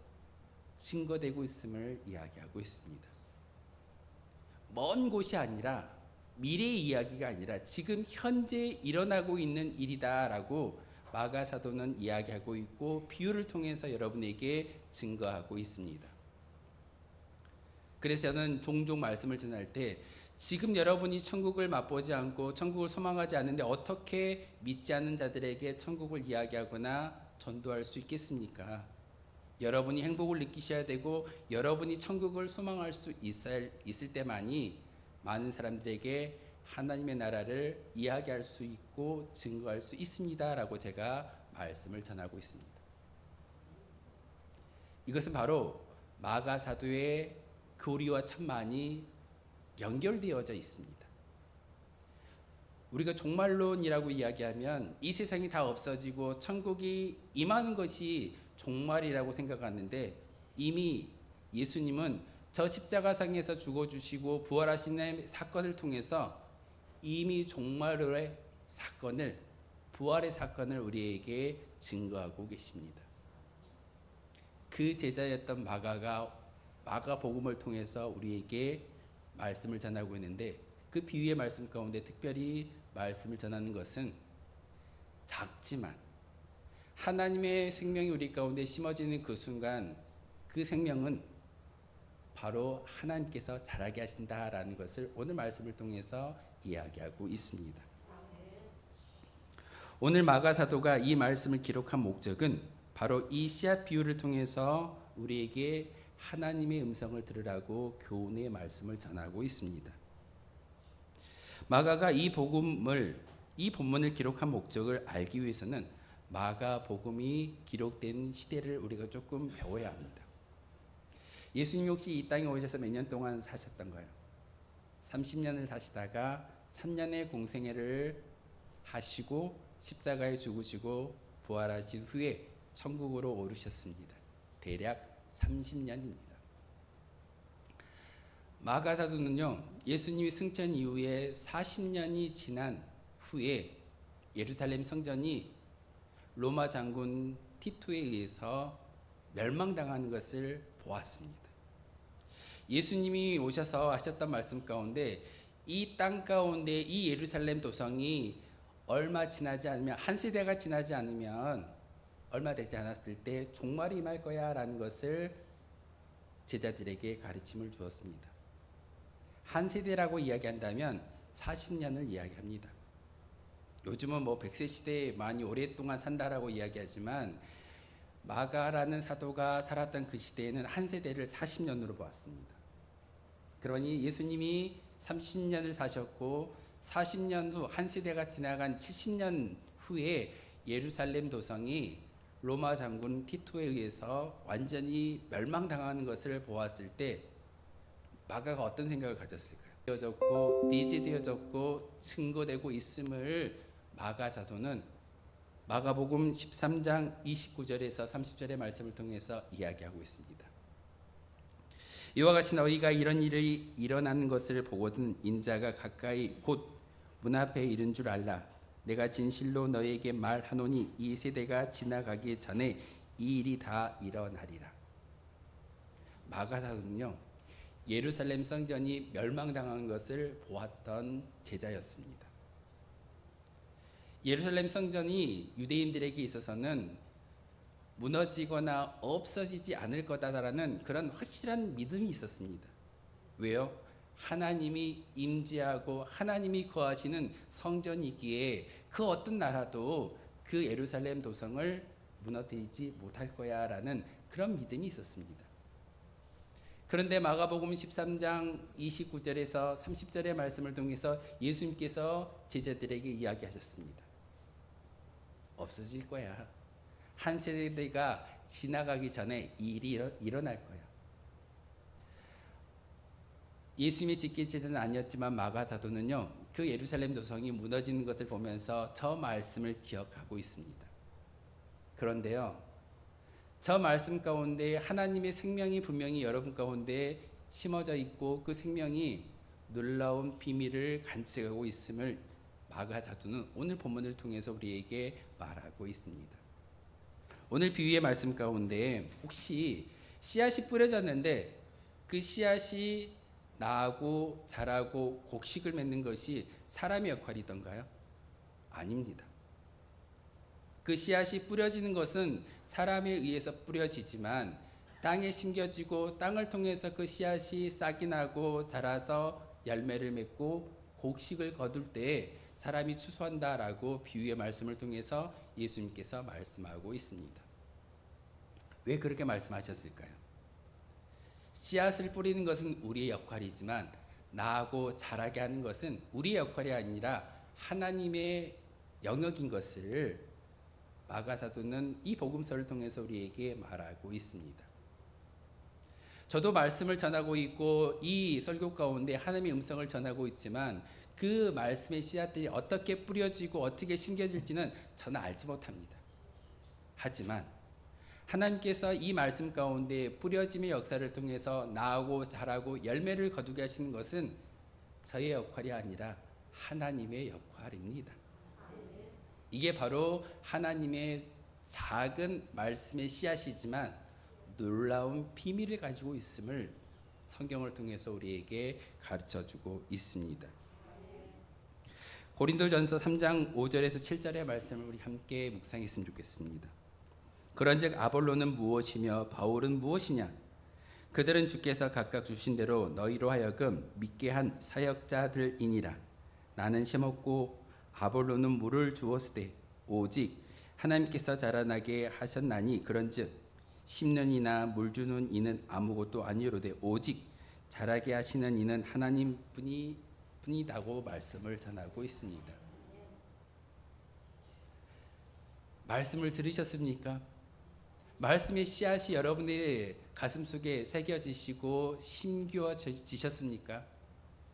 증거되고 있음을 이야기하고 있습니다. 먼 곳이 아니라 미래의 이야기가 아니라 지금 현재 일어나고 있는 일이다라고 마가 사도는 이야기하고 있고 비유를 통해서 여러분에게 증거하고 있습니다. 그래서 저는 종종 말씀을 전할 때 지금 여러분이 천국을 맛보지 않고 천국을 소망하지 않는데 어떻게 믿지 않는 자들에게 천국을 이야기하거나 전도할 수 있겠습니까? 여러분이 행복을 느끼셔야 되고 여러분이 천국을 소망할 수 있을 때만이 많은 사람들에게 하나님의 나라를 이야기할 수 있고 증거할 수 있습니다라고 제가 말씀을 전하고 있습니다. 이것은 바로 마가 사도의 교리와 참 많이 연결되어져 있습니다. 우리가 종말론이라고 이야기하면 이 세상이 다 없어지고 천국이 임하는 것이 종말이라고 생각하는데, 이미 예수님은 저 십자가상에서 죽어주시고 부활하시는 사건을 통해서 이미 종말의 사건을, 부활의 사건을 우리에게 증거하고 계십니다. 그 제자였던 마가가 마가복음을 통해서 우리에게 말씀을 전하고 있는데, 그 비유의 말씀 가운데 특별히 말씀을 전하는 것은 작지만 하나님의 생명이 우리 가운데 심어지는 그 순간, 그 생명은 바로 하나님께서 자라게 하신다라는 것을 오늘 말씀을 통해서 이야기하고 있습니다. 오늘 마가 사도가 이 말씀을 기록한 목적은 바로 이 씨앗 비유를 통해서 우리에게 하나님의 음성을 들으라고 교훈의 말씀을 전하고 있습니다. 마가가 이 본문을 기록한 목적을 알기 위해서는 마가복음이 기록된 시대를 우리가 조금 배워야 합니다. 예수님 혹시 이 땅에 오셔서 몇 년 동안 사셨던가요? 30년을 사시다가 3년의 공생애를 하시고 십자가에 죽으시고 부활하신 후에 천국으로 오르셨습니다. 대략 30년입니다. 마가사도는요, 예수님이 승천 이후에 40년이 지난 후에 예루살렘 성전이 로마 장군 티토에 의해서 멸망당하는 것을 보았습니다. 예수님이 오셔서 하셨던 말씀 가운데 이 땅 가운데 이 예루살렘 도성이 얼마 지나지 않으면, 한 세대가 지나지 않으면, 얼마 되지 않았을 때 종말이 임할 거야 라는 것을 제자들에게 가르침을 주었습니다. 한 세대라고 이야기한다면 40년을 이야기합니다. 요즘은 100세 시대에 많이 오랫동안 산다라고 이야기하지만, 마가라는 사도가 살았던 그 시대에는 한 세대를 40년으로 보았습니다. 그러니 예수님이 30년을 사셨고 40년 후 한 세대가 지나간 70년 후에 예루살렘 도성이 로마 장군 티토에 의해서 완전히 멸망당하는 것을 보았을 때 마가가 어떤 생각을 가졌을까요? 되어졌고 내재되어졌고 증거되고 있음을 마가 사도는 마가복음 13장 29절에서 30절의 말씀을 통해서 이야기하고 있습니다. 이와 같이 너희가 이런 일이 일어나는 것을 보거든 인자가 가까이 곧 문 앞에 이른 줄 알라. 내가 진실로 너희에게 말하노니 이 세대가 지나가기 전에 이 일이 다 일어나리라. 마가사도는요, 예루살렘 성전이 멸망당한 것을 보았던 제자였습니다. 예루살렘 성전이 유대인들에게 있어서는 무너지거나 없어지지 않을 거다라는 그런 확실한 믿음이 있었습니다. 왜요? 하나님이 임재하고 하나님이 거하시는 성전이기에 그 어떤 나라도 그 예루살렘 도성을 무너뜨리지 못할 거야 라는 그런 믿음이 있었습니다. 그런데 마가복음 13장 29절에서 30절의 말씀을 통해서 예수님께서 제자들에게 이야기하셨습니다. 없어질 거야. 한 세대가 지나가기 전에 이 일이 일어날 거야. 예수님의 직계제자는 아니었지만 마가 사도는요, 그 예루살렘 도성이 무너지는 것을 보면서 저 말씀을 기억하고 있습니다. 그런데요, 저 말씀 가운데 하나님의 생명이 분명히 여러분 가운데 심어져 있고 그 생명이 놀라운 비밀을 간직하고 있음을 마가 사도는 오늘 본문을 통해서 우리에게 말하고 있습니다. 오늘 비유의 말씀 가운데 혹시 씨앗이 뿌려졌는데 그 씨앗이 나고 자라고 곡식을 맺는 것이 사람의 역할이던가요? 아닙니다. 그 씨앗이 뿌려지는 것은 사람에 의해서 뿌려지지만 땅에 심겨지고 땅을 통해서 그 씨앗이 싹이 나고 자라서 열매를 맺고 곡식을 거둘 때 사람이 추수한다라고 비유의 말씀을 통해서 예수님께서 말씀하고 있습니다. 왜 그렇게 말씀하셨을까요? 씨앗을 뿌리는 것은 우리의 역할이지만 나고 자라게 하는 것은 우리의 역할이 아니라 하나님의 영역인 것을 마가사도는 이 복음서를 통해서 우리에게 말하고 있습니다. 저도 말씀을 전하고 있고 이 설교 가운데 하나님의 음성을 전하고 있지만 그 말씀의 씨앗들이 어떻게 뿌려지고 어떻게 심겨질지는 저는 알지 못합니다. 하지만 하나님께서 이 말씀 가운데 뿌려짐의 역사를 통해서 나오고 자라고 열매를 거두게 하시는 것은 저의 역할이 아니라 하나님의 역할입니다. 이게 바로 하나님의 작은 말씀의 씨앗이지만 놀라운 비밀을 가지고 있음을 성경을 통해서 우리에게 가르쳐주고 있습니다. 고린도전서 3장 5절에서 7절의 말씀을 우리 함께 묵상했으면 좋겠습니다. 그런즉 아볼로는 무엇이며 바울은 무엇이냐? 그들은 주께서 각각 주신 대로 너희로 하여금 믿게 한 사역자들이니라. 나는 심었고 아볼로는 물을 주었으되 오직 하나님께서 자라나게 하셨나니 그런즉 심는 물 주는 이는 아무것도 아니로되 오직 자라게 하시는 이는 하나님 뿐이라고 말씀을 전하고 있습니다. 말씀을 들으셨습니까? 말씀의 씨앗이 여러분의 가슴 속에 새겨지시고 심겨지셨습니까?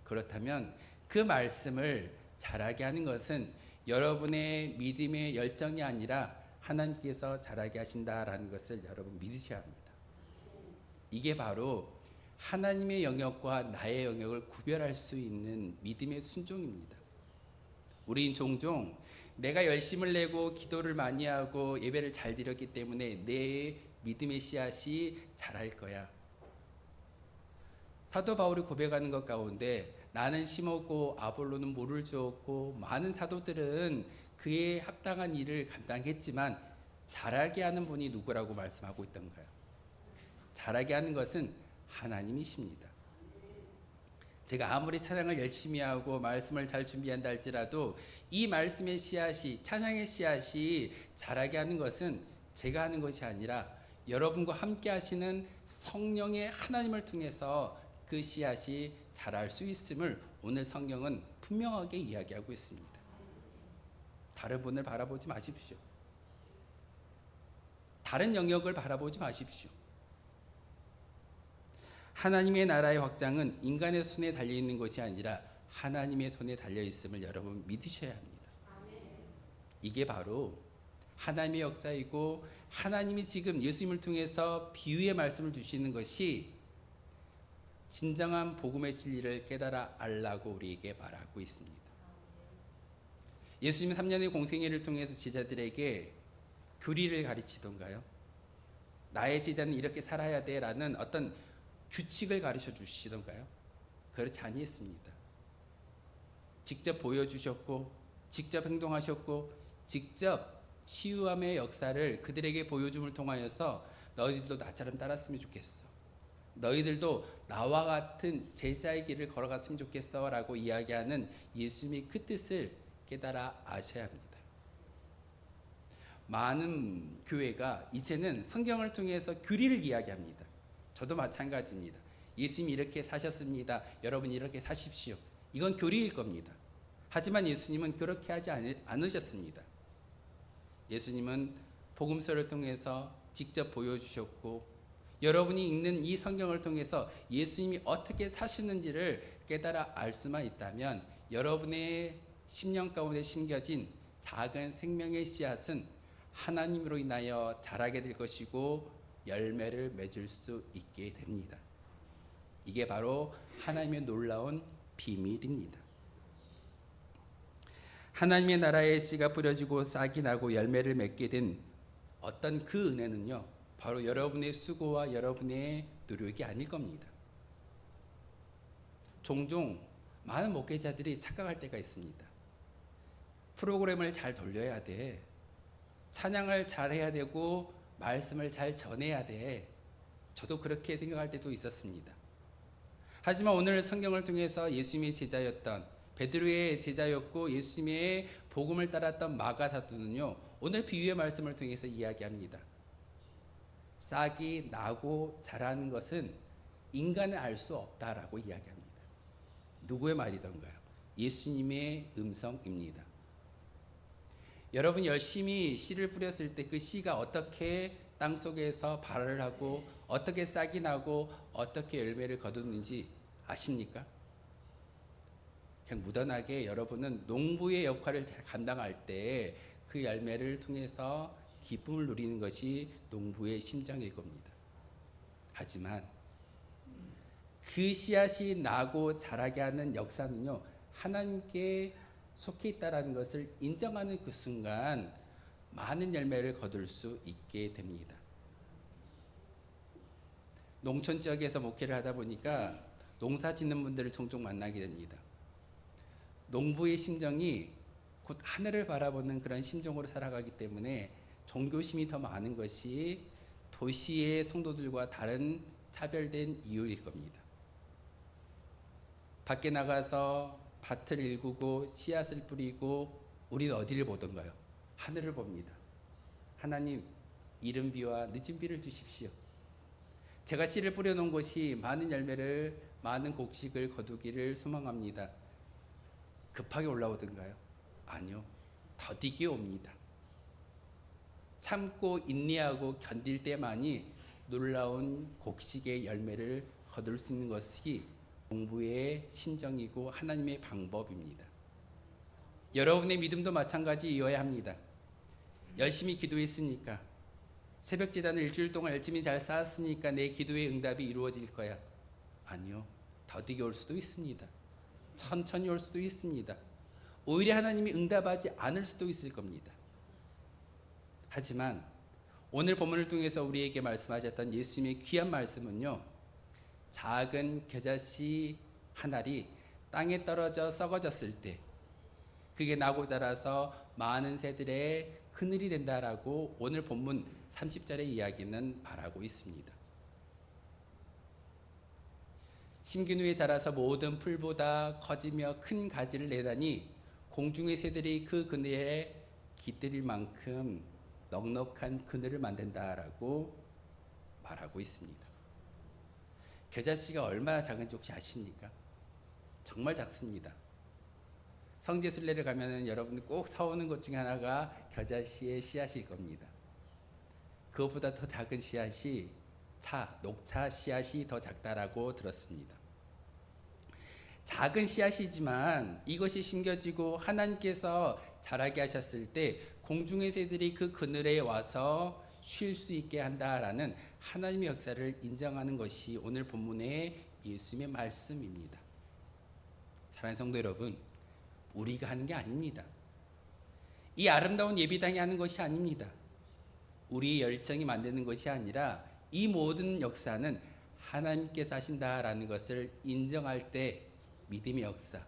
그렇다면 그 말씀을 자라게 하는 것은 여러분의 믿음의 열정이 아니라 하나님께서 자라게 하신다라는 것을 여러분 믿으셔야 합니다. 이게 바로 하나님의 영역과 나의 영역을 구별할 수 있는 믿음의 순종입니다. 우린 종종 내가 열심을 내고 기도를 많이 하고 예배를 잘 드렸기 때문에 내 믿음의 씨앗이 자랄 거야. 사도 바울이 고백하는 것 가운데 나는 심었고 아볼로는 물을 주었고 많은 사도들은 그에 합당한 일을 감당했지만 자라게 하는 분이 누구라고 말씀하고 있던가요? 자라게 하는 것은 하나님이십니다. 제가 아무리 찬양을 열심히 하고 말씀을 잘 준비한다 할지라도 이 말씀의 씨앗이 찬양의 씨앗이 자라게 하는 것은 제가 하는 것이 아니라 여러분과 함께 하시는 성령의 하나님을 통해서 그 씨앗이 자랄 수 있음을 오늘 성경은 분명하게 이야기하고 있습니다. 다른 분을 바라보지 마십시오. 다른 영역을 바라보지 마십시오. 하나님의 나라의 확장은 인간의 손에 달려있는 것이 아니라 하나님의 손에 달려있음을 여러분 믿으셔야 합니다. 이게 바로 하나님의 역사이고 하나님이 지금 예수님을 통해서 비유의 말씀을 주시는 것이 진정한 복음의 진리를 깨달아 알라고 우리에게 말하고 있습니다. 예수님 3년의 공생애를 통해서 제자들에게 교리를 가르치던가요? 나의 제자는 이렇게 살아야 돼 라는 어떤 규칙을 가르쳐 주시던가요? 그렇지 아니했습니다. 직접 보여주셨고 직접 행동하셨고 직접 치유함의 역사를 그들에게 보여줌을 통하여서 너희들도 나처럼 따랐으면 좋겠어. 너희들도 나와 같은 제자의 길을 걸어갔으면 좋겠어 라고 이야기하는 예수님의 그 뜻을 깨달아 아셔야 합니다. 많은 교회가 이제는 성경을 통해서 교리를 이야기합니다. 저도 마찬가지입니다. 예수님이 이렇게 사셨습니다. 여러분 이렇게 사십시오. 이건 교리일 겁니다. 하지만 예수님은 그렇게 하지 않으셨습니다. 예수님은 복음서를 통해서 직접 보여주셨고 여러분이 읽는 이 성경을 통해서 예수님이 어떻게 사시는지를 깨달아 알 수만 있다면 여러분의 심령 가운데 심겨진 작은 생명의 씨앗은 하나님으로 인하여 자라게 될 것이고 열매를 맺을 수 있게 됩니다. 이게 바로 하나님의 놀라운 비밀입니다. 하나님의 나라의 씨가 뿌려지고 싹이 나고 열매를 맺게 된 어떤 그 은혜는요, 바로 여러분의 수고와 여러분의 노력이 아닐 겁니다. 종종 많은 목회자들이 착각할 때가 있습니다. 프로그램을 잘 돌려야 돼. 찬양을 잘 해야 되고 말씀을 잘 전해야 돼. 저도 그렇게 생각할 때도 있었습니다. 하지만 오늘 성경을 통해서 예수님의 제자였던 베드로의 제자였고 예수님의 복음을 따랐던 마가 사도는요, 오늘 비유의 말씀을 통해서 이야기합니다. 싹이 나고 자라는 것은 인간은 알 수 없다라고 이야기합니다. 누구의 말이던가요? 예수님의 음성입니다. 여러분 열심히 씨를 뿌렸을 때 그 씨가 어떻게 땅 속에서 발을 하고 어떻게 싹이 나고 어떻게 열매를 거두는지 아십니까? 그냥 무던하게 여러분은 농부의 역할을 잘 감당할 때 그 열매를 통해서 기쁨을 누리는 것이 농부의 심정일 겁니다. 하지만 그 씨앗이 나고 자라게 하는 역사는요, 하나님께 속해 있다라는 것을 인정하는 그 순간 많은 열매를 거둘 수 있게 됩니다. 농촌 지역에서 목회를 하다 보니까 농사 짓는 분들을 종종 만나게 됩니다. 농부의 심정이 곧 하늘을 바라보는 그런 심정으로 살아가기 때문에 종교심이 더 많은 것이 도시의 성도들과 다른 차별된 이유일 겁니다. 밖에 나가서 밭을 일구고 씨앗을 뿌리고 우리는 어디를 보던가요? 하늘을 봅니다. 하나님, 이른 비와 늦은 비를 주십시오. 제가 씨를 뿌려놓은 곳이 많은 열매를, 많은 곡식을 거두기를 소망합니다. 급하게 올라오던가요? 아니요, 더디게 옵니다. 참고 인내하고 견딜 때만이 놀라운 곡식의 열매를 거둘 수 있는 것이 농부의 심정이고 하나님의 방법입니다. 여러분의 믿음도 마찬가지이어야 합니다. 열심히 기도했으니까, 새벽 제단을 일주일 동안 열심히 잘 쌓았으니까 내 기도의 응답이 이루어질 거야. 아니요, 더디게 올 수도 있습니다. 천천히 올 수도 있습니다. 오히려 하나님이 응답하지 않을 수도 있을 겁니다. 하지만 오늘 본문을 통해서 우리에게 말씀하셨던 예수님의 귀한 말씀은요, 작은 겨자씨 한 알이 땅에 떨어져 썩어졌을 때 그게 나고 자라서 많은 새들의 그늘이 된다라고 오늘 본문 30절의 이야기는 말하고 있습니다. 심긴 후에 자라서 모든 풀보다 커지며 큰 가지를 내다니 공중의 새들이 그 그늘에 깃들일 만큼 넉넉한 그늘을 만든다라고 말하고 있습니다. 겨자씨가 얼마나 작은지 혹시 아십니까? 정말 작습니다. 성지순례를 가면은 여러분 꼭 사오는 것 중에 하나가 겨자씨의 씨앗일 겁니다. 그것보다 더 작은 씨앗이 녹차 씨앗이 더 작다라고 들었습니다. 작은 씨앗이지만 이것이 심겨지고 하나님께서 자라게 하셨을 때 공중의 새들이 그 그늘에 와서 쉴 수 있게 한다라는 하나님의 역사를 인정하는 것이 오늘 본문의 예수님의 말씀입니다. 사랑하는 성도 여러분, 우리가 하는 게 아닙니다. 이 아름다운 예배당이 하는 것이 아닙니다. 우리의 열정이 만드는 것이 아니라 이 모든 역사는 하나님께서 하신다라는 것을 인정할 때 믿음의 역사,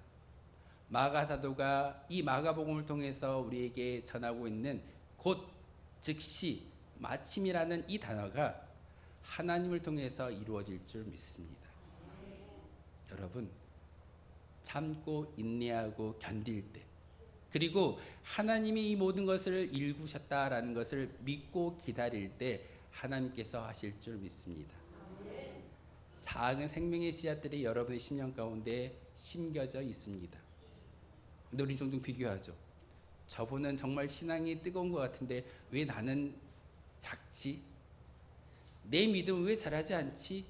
마가 사도가 이 마가복음을 통해서 우리에게 전하고 있는 곧 즉시 마침이라는 이 단어가 하나님을 통해서 이루어질 줄 믿습니다. 여러분, 참고 인내하고 견딜 때, 그리고 하나님이 이 모든 것을 일구셨다라는 것을 믿고 기다릴 때 하나님께서 하실 줄 믿습니다. 작은 생명의 씨앗들이 여러분의 심령 가운데 심겨져 있습니다. 근데 우리 종종 비교하죠. 저분은 정말 신앙이 뜨거운 것 같은데 왜 나는 작지? 내 믿음은 왜 자라지 않지?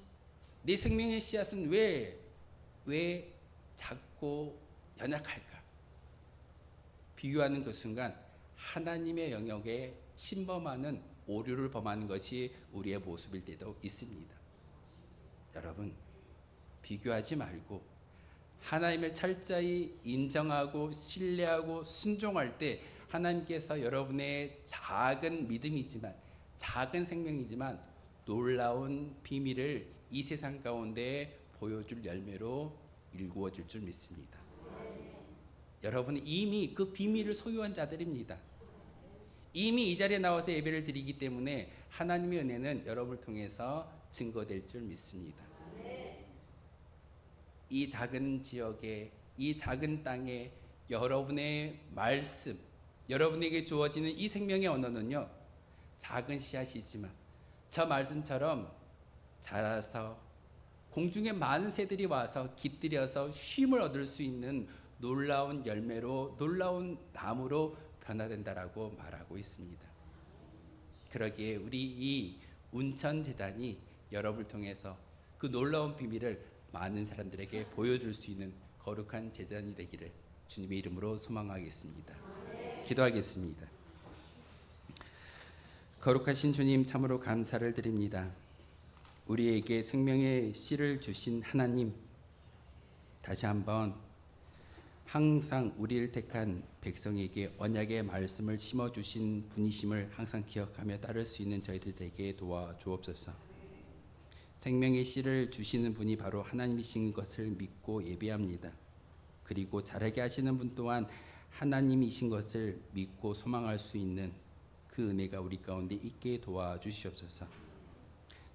내 생명의 씨앗은 왜 작고 연약할까? 비교하는 그 순간 하나님의 영역에 침범하는 오류를 범하는 것이 우리의 모습일 때도 있습니다. 여러분, 비교하지 말고 하나님을 철저히 인정하고 신뢰하고 순종할 때 하나님께서 여러분의 작은 믿음이지만, 작은 생명이지만 놀라운 비밀을 이 세상 가운데 보여줄 열매로 일구어질 줄 믿습니다. 여러분은 이미 그 비밀을 소유한 자들입니다. 이미 이 자리에 나와서 예배를 드리기 때문에 하나님의 은혜는 여러분을 통해서 증거될 줄 믿습니다. 이 작은 지역에, 이 작은 땅에 여러분의 말씀, 여러분에게 주어지는 이 생명의 언어는요, 작은 씨앗이지만 저 말씀처럼 자라서 공중에 많은 새들이 와서 깃들여서 쉼을 얻을 수 있는 놀라운 열매로, 놀라운 나무로 변화된다라고 말하고 있습니다. 그러기에 우리 이 운천재단이 여러분을 통해서 그 놀라운 비밀을 많은 사람들에게 보여줄 수 있는 거룩한 재단이 되기를 주님의 이름으로 소망하겠습니다. 기도하겠습니다. 거룩하신 주님, 참으로 감사를 드립니다. 우리에게 생명의 씨를 주신 하나님, 다시 한번 항상 우리를 택한 백성에게 언약의 말씀을 심어주신 분이심을 항상 기억하며 따를 수 있는 저희들 되게 도와주옵소서. 생명의 씨를 주시는 분이 바로 하나님이신 것을 믿고 예배합니다. 그리고 자라게 하시는 분 또한 하나님이신 것을 믿고 소망할 수 있는 그 은혜가 우리 가운데 있게 도와주시옵소서.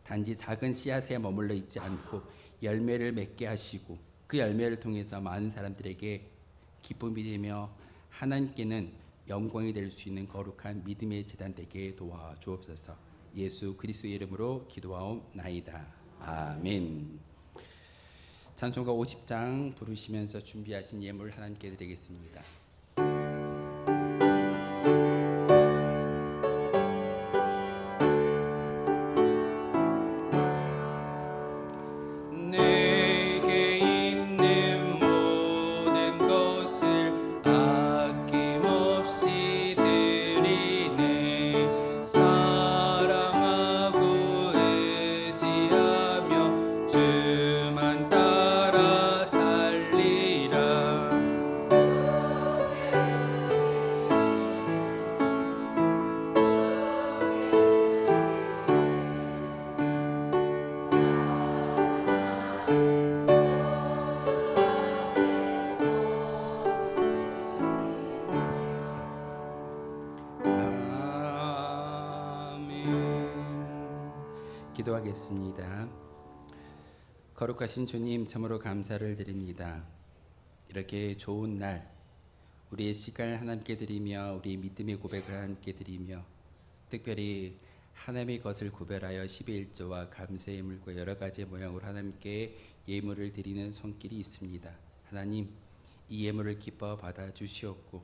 단지 작은 씨앗에 머물러 있지 않고 열매를 맺게 하시고 그 열매를 통해서 많은 사람들에게 기쁨이 되며 하나님께는 영광이 될 수 있는 거룩한 믿음의 재단 되게 도와주옵소서. 예수 그리스도의 이름으로 기도하옵나이다. 아멘. 찬송가 50장 부르시면서 준비하신 예물 하나님께 드리겠습니다. 기도하겠습니다. 거룩하신 주님, 참으로 감사를 드립니다. 이렇게 좋은 날 우리의 시간을 하나님께 드리며 우리의 믿음의 고백을 하나님께 드리며 특별히 하나님의 것을 구별하여 10의 1조와 감사의 예물과 여러 가지 모양으로 하나님께 예물을 드리는 손길이 있습니다. 하나님, 이 예물을 기뻐 받아 주시옵고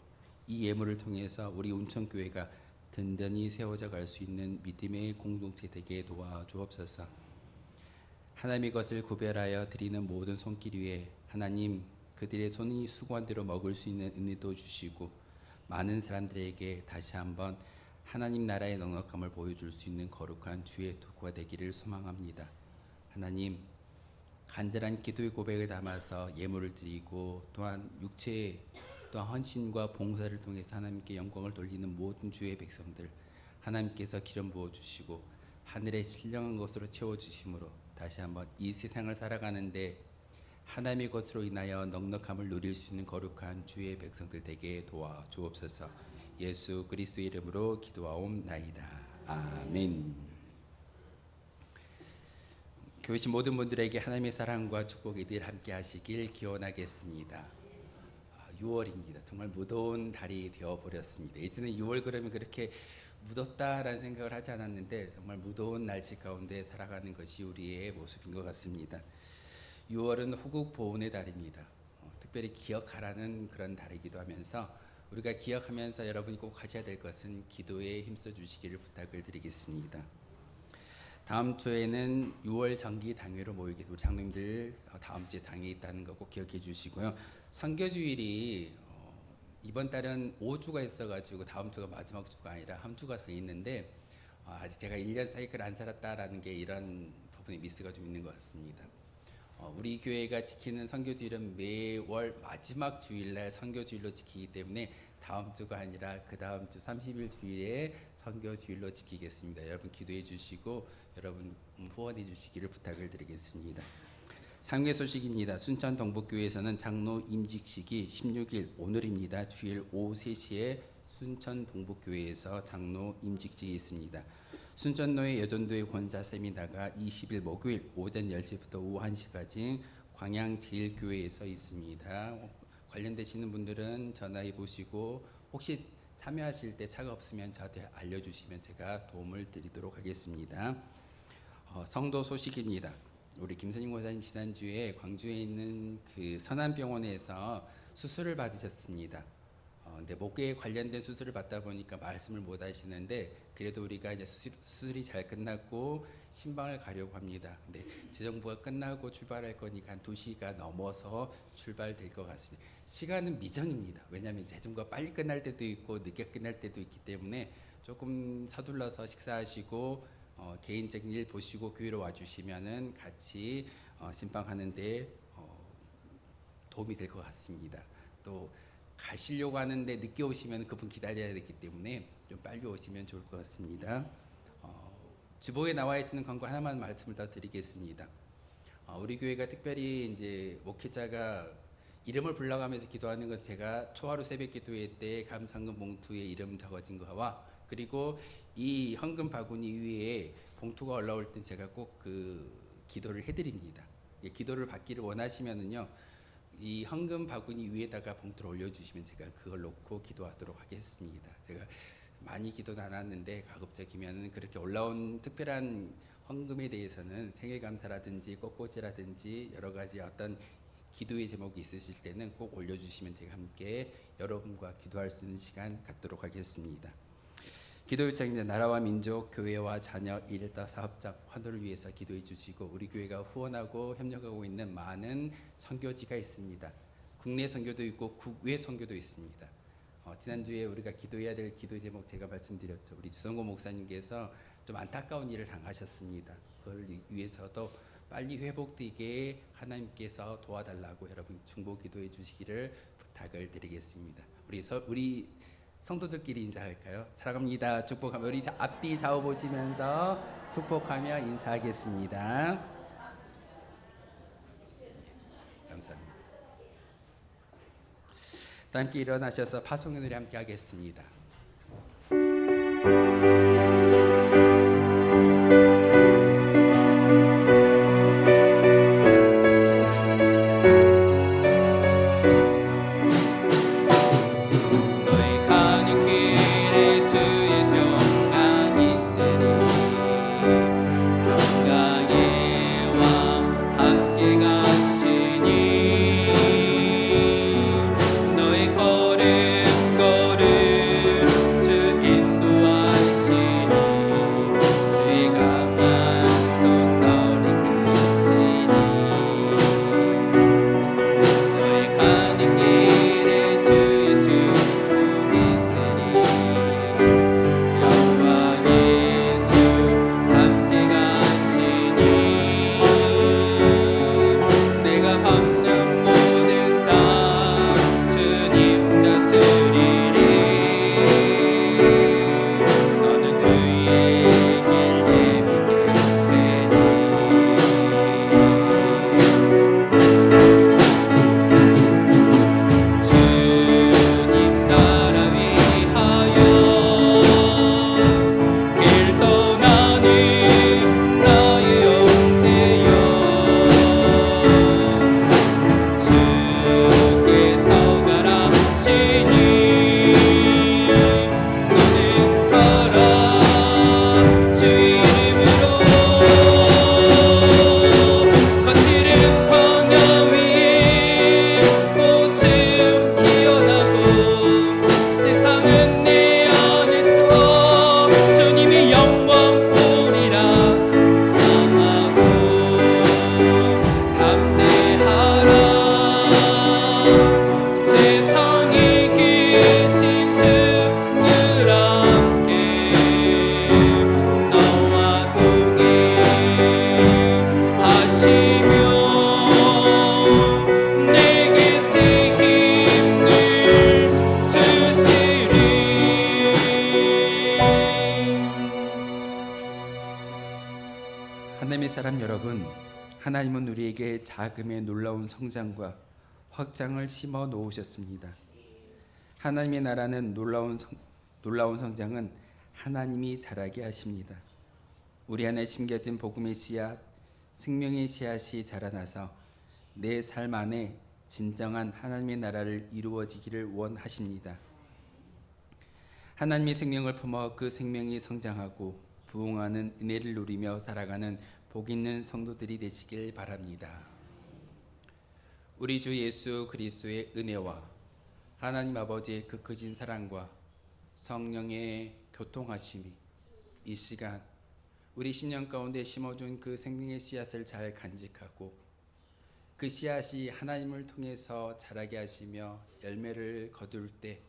이 예물을 통해서 우리 운천교회가 든든히 세워져 갈 수 있는 믿음의 공동체 되게 도와주옵소서. 하나님의 것을 구별하여 드리는 모든 손길 위에 하나님, 그들의 손이 수고한 대로 먹을 수 있는 은혜도 주시고 많은 사람들에게 다시 한번 하나님 나라의 넉넉함을 보여줄 수 있는 거룩한 주의 도구가 되기를 소망합니다. 하나님, 간절한 기도의 고백을 담아서 예물을 드리고 또한 육체의 또한 헌신과 봉사를 통해서 하나님께 영광을 돌리는 모든 주의 백성들 하나님께서 기름 부어주시고 하늘의 신령한 것으로 채워주심으로 다시 한번 이 세상을 살아가는데 하나님의 것으로 인하여 넉넉함을 누릴 수 있는 거룩한 주의 백성들 되게 도와주옵소서. 예수 그리스도의 이름으로 기도하옵나이다. 아멘. 교회신 모든 분들에게 하나님의 사랑과 축복이 늘 함께 하시길 기원하겠습니다. 6월입니다. 정말 무더운 달이 되어버렸습니다. 예전에 6월 그러면 그렇게 무덥다라는 생각을 하지 않았는데 정말 무더운 날씨 가운데 살아가는 것이 우리의 모습인 것 같습니다. 6월은 호국 보훈의 달입니다. 특별히 기억하라는 그런 달이기도 하면서 우리가 기억하면서 여러분이 꼭 하셔야 될 것은 기도에 힘써 주시기를 부탁을 드리겠습니다. 다음 주에는 6월 정기 당회로 모이겠습니다. 우리 장로님들 다음 주에 당회 있다는 거 꼭 기억해 주시고요. 선교주일이 이번 달은 5주가 있어가지고 다음 주가 마지막 주가 아니라 한 주가 더 있는데 아직 제가 1년 사이클 안 살았다라는 게 이런 부분에 미스가 좀 있는 것 같습니다. 우리 교회가 지키는 선교주일은 매월 마지막 주일날 선교주일로 지키기 때문에 다음 주가 아니라 그 다음 주 30일 주일에 선교주일로 지키겠습니다. 여러분 기도해 주시고 여러분 후원해 주시기를 부탁을 드리겠습니다. 상회 소식입니다. 순천 동북교회에서는 장로 임직식이 16일 오늘입니다. 주일 오후 3시에 순천 동북교회에서 장로 임직식이 있습니다. 순천노회 여전도회 권사 세미나가 20일 목요일 오전 10시부터 오후 1시까지 광양제일교회에서 있습니다. 관련되시는 분들은 전화해 보시고 혹시 참여하실 때 차가 없으면 저한테 알려주시면 제가 도움을 드리도록 하겠습니다. 성도 소식입니다. 우리 김선임 목사님 지난주에 광주에 있는 그 선안병원에서 수술을 받으셨습니다. 근데 목에 관련된 수술을 받다 보니까 말씀을 못 하시는데 그래도 우리가 이제 수술이 잘 끝났고 신방을 가려고 합니다. 근데 재정부가 끝나고 출발할 거니까 한 2시가 넘어서 출발될 것 같습니다. 시간은 미정입니다. 왜냐하면 재정부가 빨리 끝날 때도 있고 늦게 끝날 때도 있기 때문에 조금 서둘러서 식사하시고 개인적인 일 보시고 교회로 와주시면은 같이 신방하는데 도움이 될 것 같습니다. 또 가시려고 하는데 늦게 오시면 그분 기다려야 되기 때문에 좀 빨리 오시면 좋을 것 같습니다. 주보에 나와 있는 광고 하나만 말씀을 더 드리겠습니다. 우리 교회가 특별히 이제 목회자가 이름을 불러가면서 기도하는 건 제가 초하루 새벽기도회 때 감상금 봉투에 이름 적어진 거와 그리고 이 헌금 바구니 위에 봉투가 올라올 때 제가 꼭 그 기도를 해드립니다. 기도를 받기를 원하시면은요. 이 헌금 바구니 위에다가 봉투를 올려주시면 제가 그걸 놓고 기도하도록 하겠습니다. 제가 많이 기도는 안 하는데 가급적이면 그렇게 올라온 특별한 헌금에 대해서는 생일감사라든지 꽃꽂이라든지 여러 가지 어떤 기도의 제목이 있으실 때는 꼭 올려주시면 제가 함께 여러분과 기도할 수 있는 시간 갖도록 하겠습니다. 기도 요청입니다. 나라와 민족, 교회와 자녀, 일터 사업장 환호를 위해서 기도해 주시고 우리 교회가 후원하고 협력하고 있는 많은 선교지가 있습니다. 국내 선교도 있고 국외 선교도 있습니다. 지난주에 우리가 기도해야 될 기도 제목 제가 말씀드렸죠. 우리 주성고 목사님께서 좀 안타까운 일을 당하셨습니다. 그걸 위해서도 빨리 회복되게 하나님께서 도와달라고 여러분 중보 기도해 주시기를 부탁을 드리겠습니다. 우리 성도들끼리 인사할까요? 사랑합니다. 축복하며 우리 앞뒤 좌우 보시면서 축복하며 인사하겠습니다. 감사합니다. 다 함께 일어나셔서 파송의 노래 함께 하겠습니다. 하나님의 사람 여러분, 하나님은 우리에게 자금의 놀라운 성장과 확장을 심어 놓으셨습니다. 하나님의 나라는 놀라운 성장은 하나님이 자라게 하십니다. 우리 안에 심겨진 복음의 씨앗, 생명의 씨앗이 자라나서 내 삶 안에 진정한 하나님의 나라를 이루어지기를 원하십니다. 하나님의 생명을 품어 그 생명이 성장하고 부흥하는 은혜를 누리며 살아가는 복 있는 성도들이 되시길 바랍니다. 우리 주 예수 그리스도의 은혜와 하나님 아버지의 그 크신 사랑과 성령의 교통하심이 이 시간 우리 심령 가운데 심어준 그 생명의 씨앗을 잘 간직하고 그 씨앗이 하나님을 통해서 자라게 하시며 열매를 거둘 때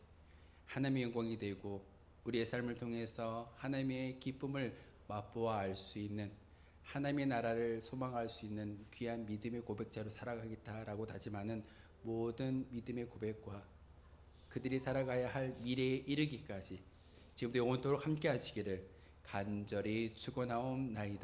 하나님의 영광이 되고 우리의 삶을 통해서 하나님의 기쁨을 맛보아 알 수 있는 하나님의 나라를 소망할 수 있는 귀한 믿음의 고백자로 살아가겠다라고 다짐하는 모든 믿음의 고백과 그들이 살아가야 할 미래에 이르기까지 지금도 영원토록 함께 하시기를 간절히 축원하옵나이다.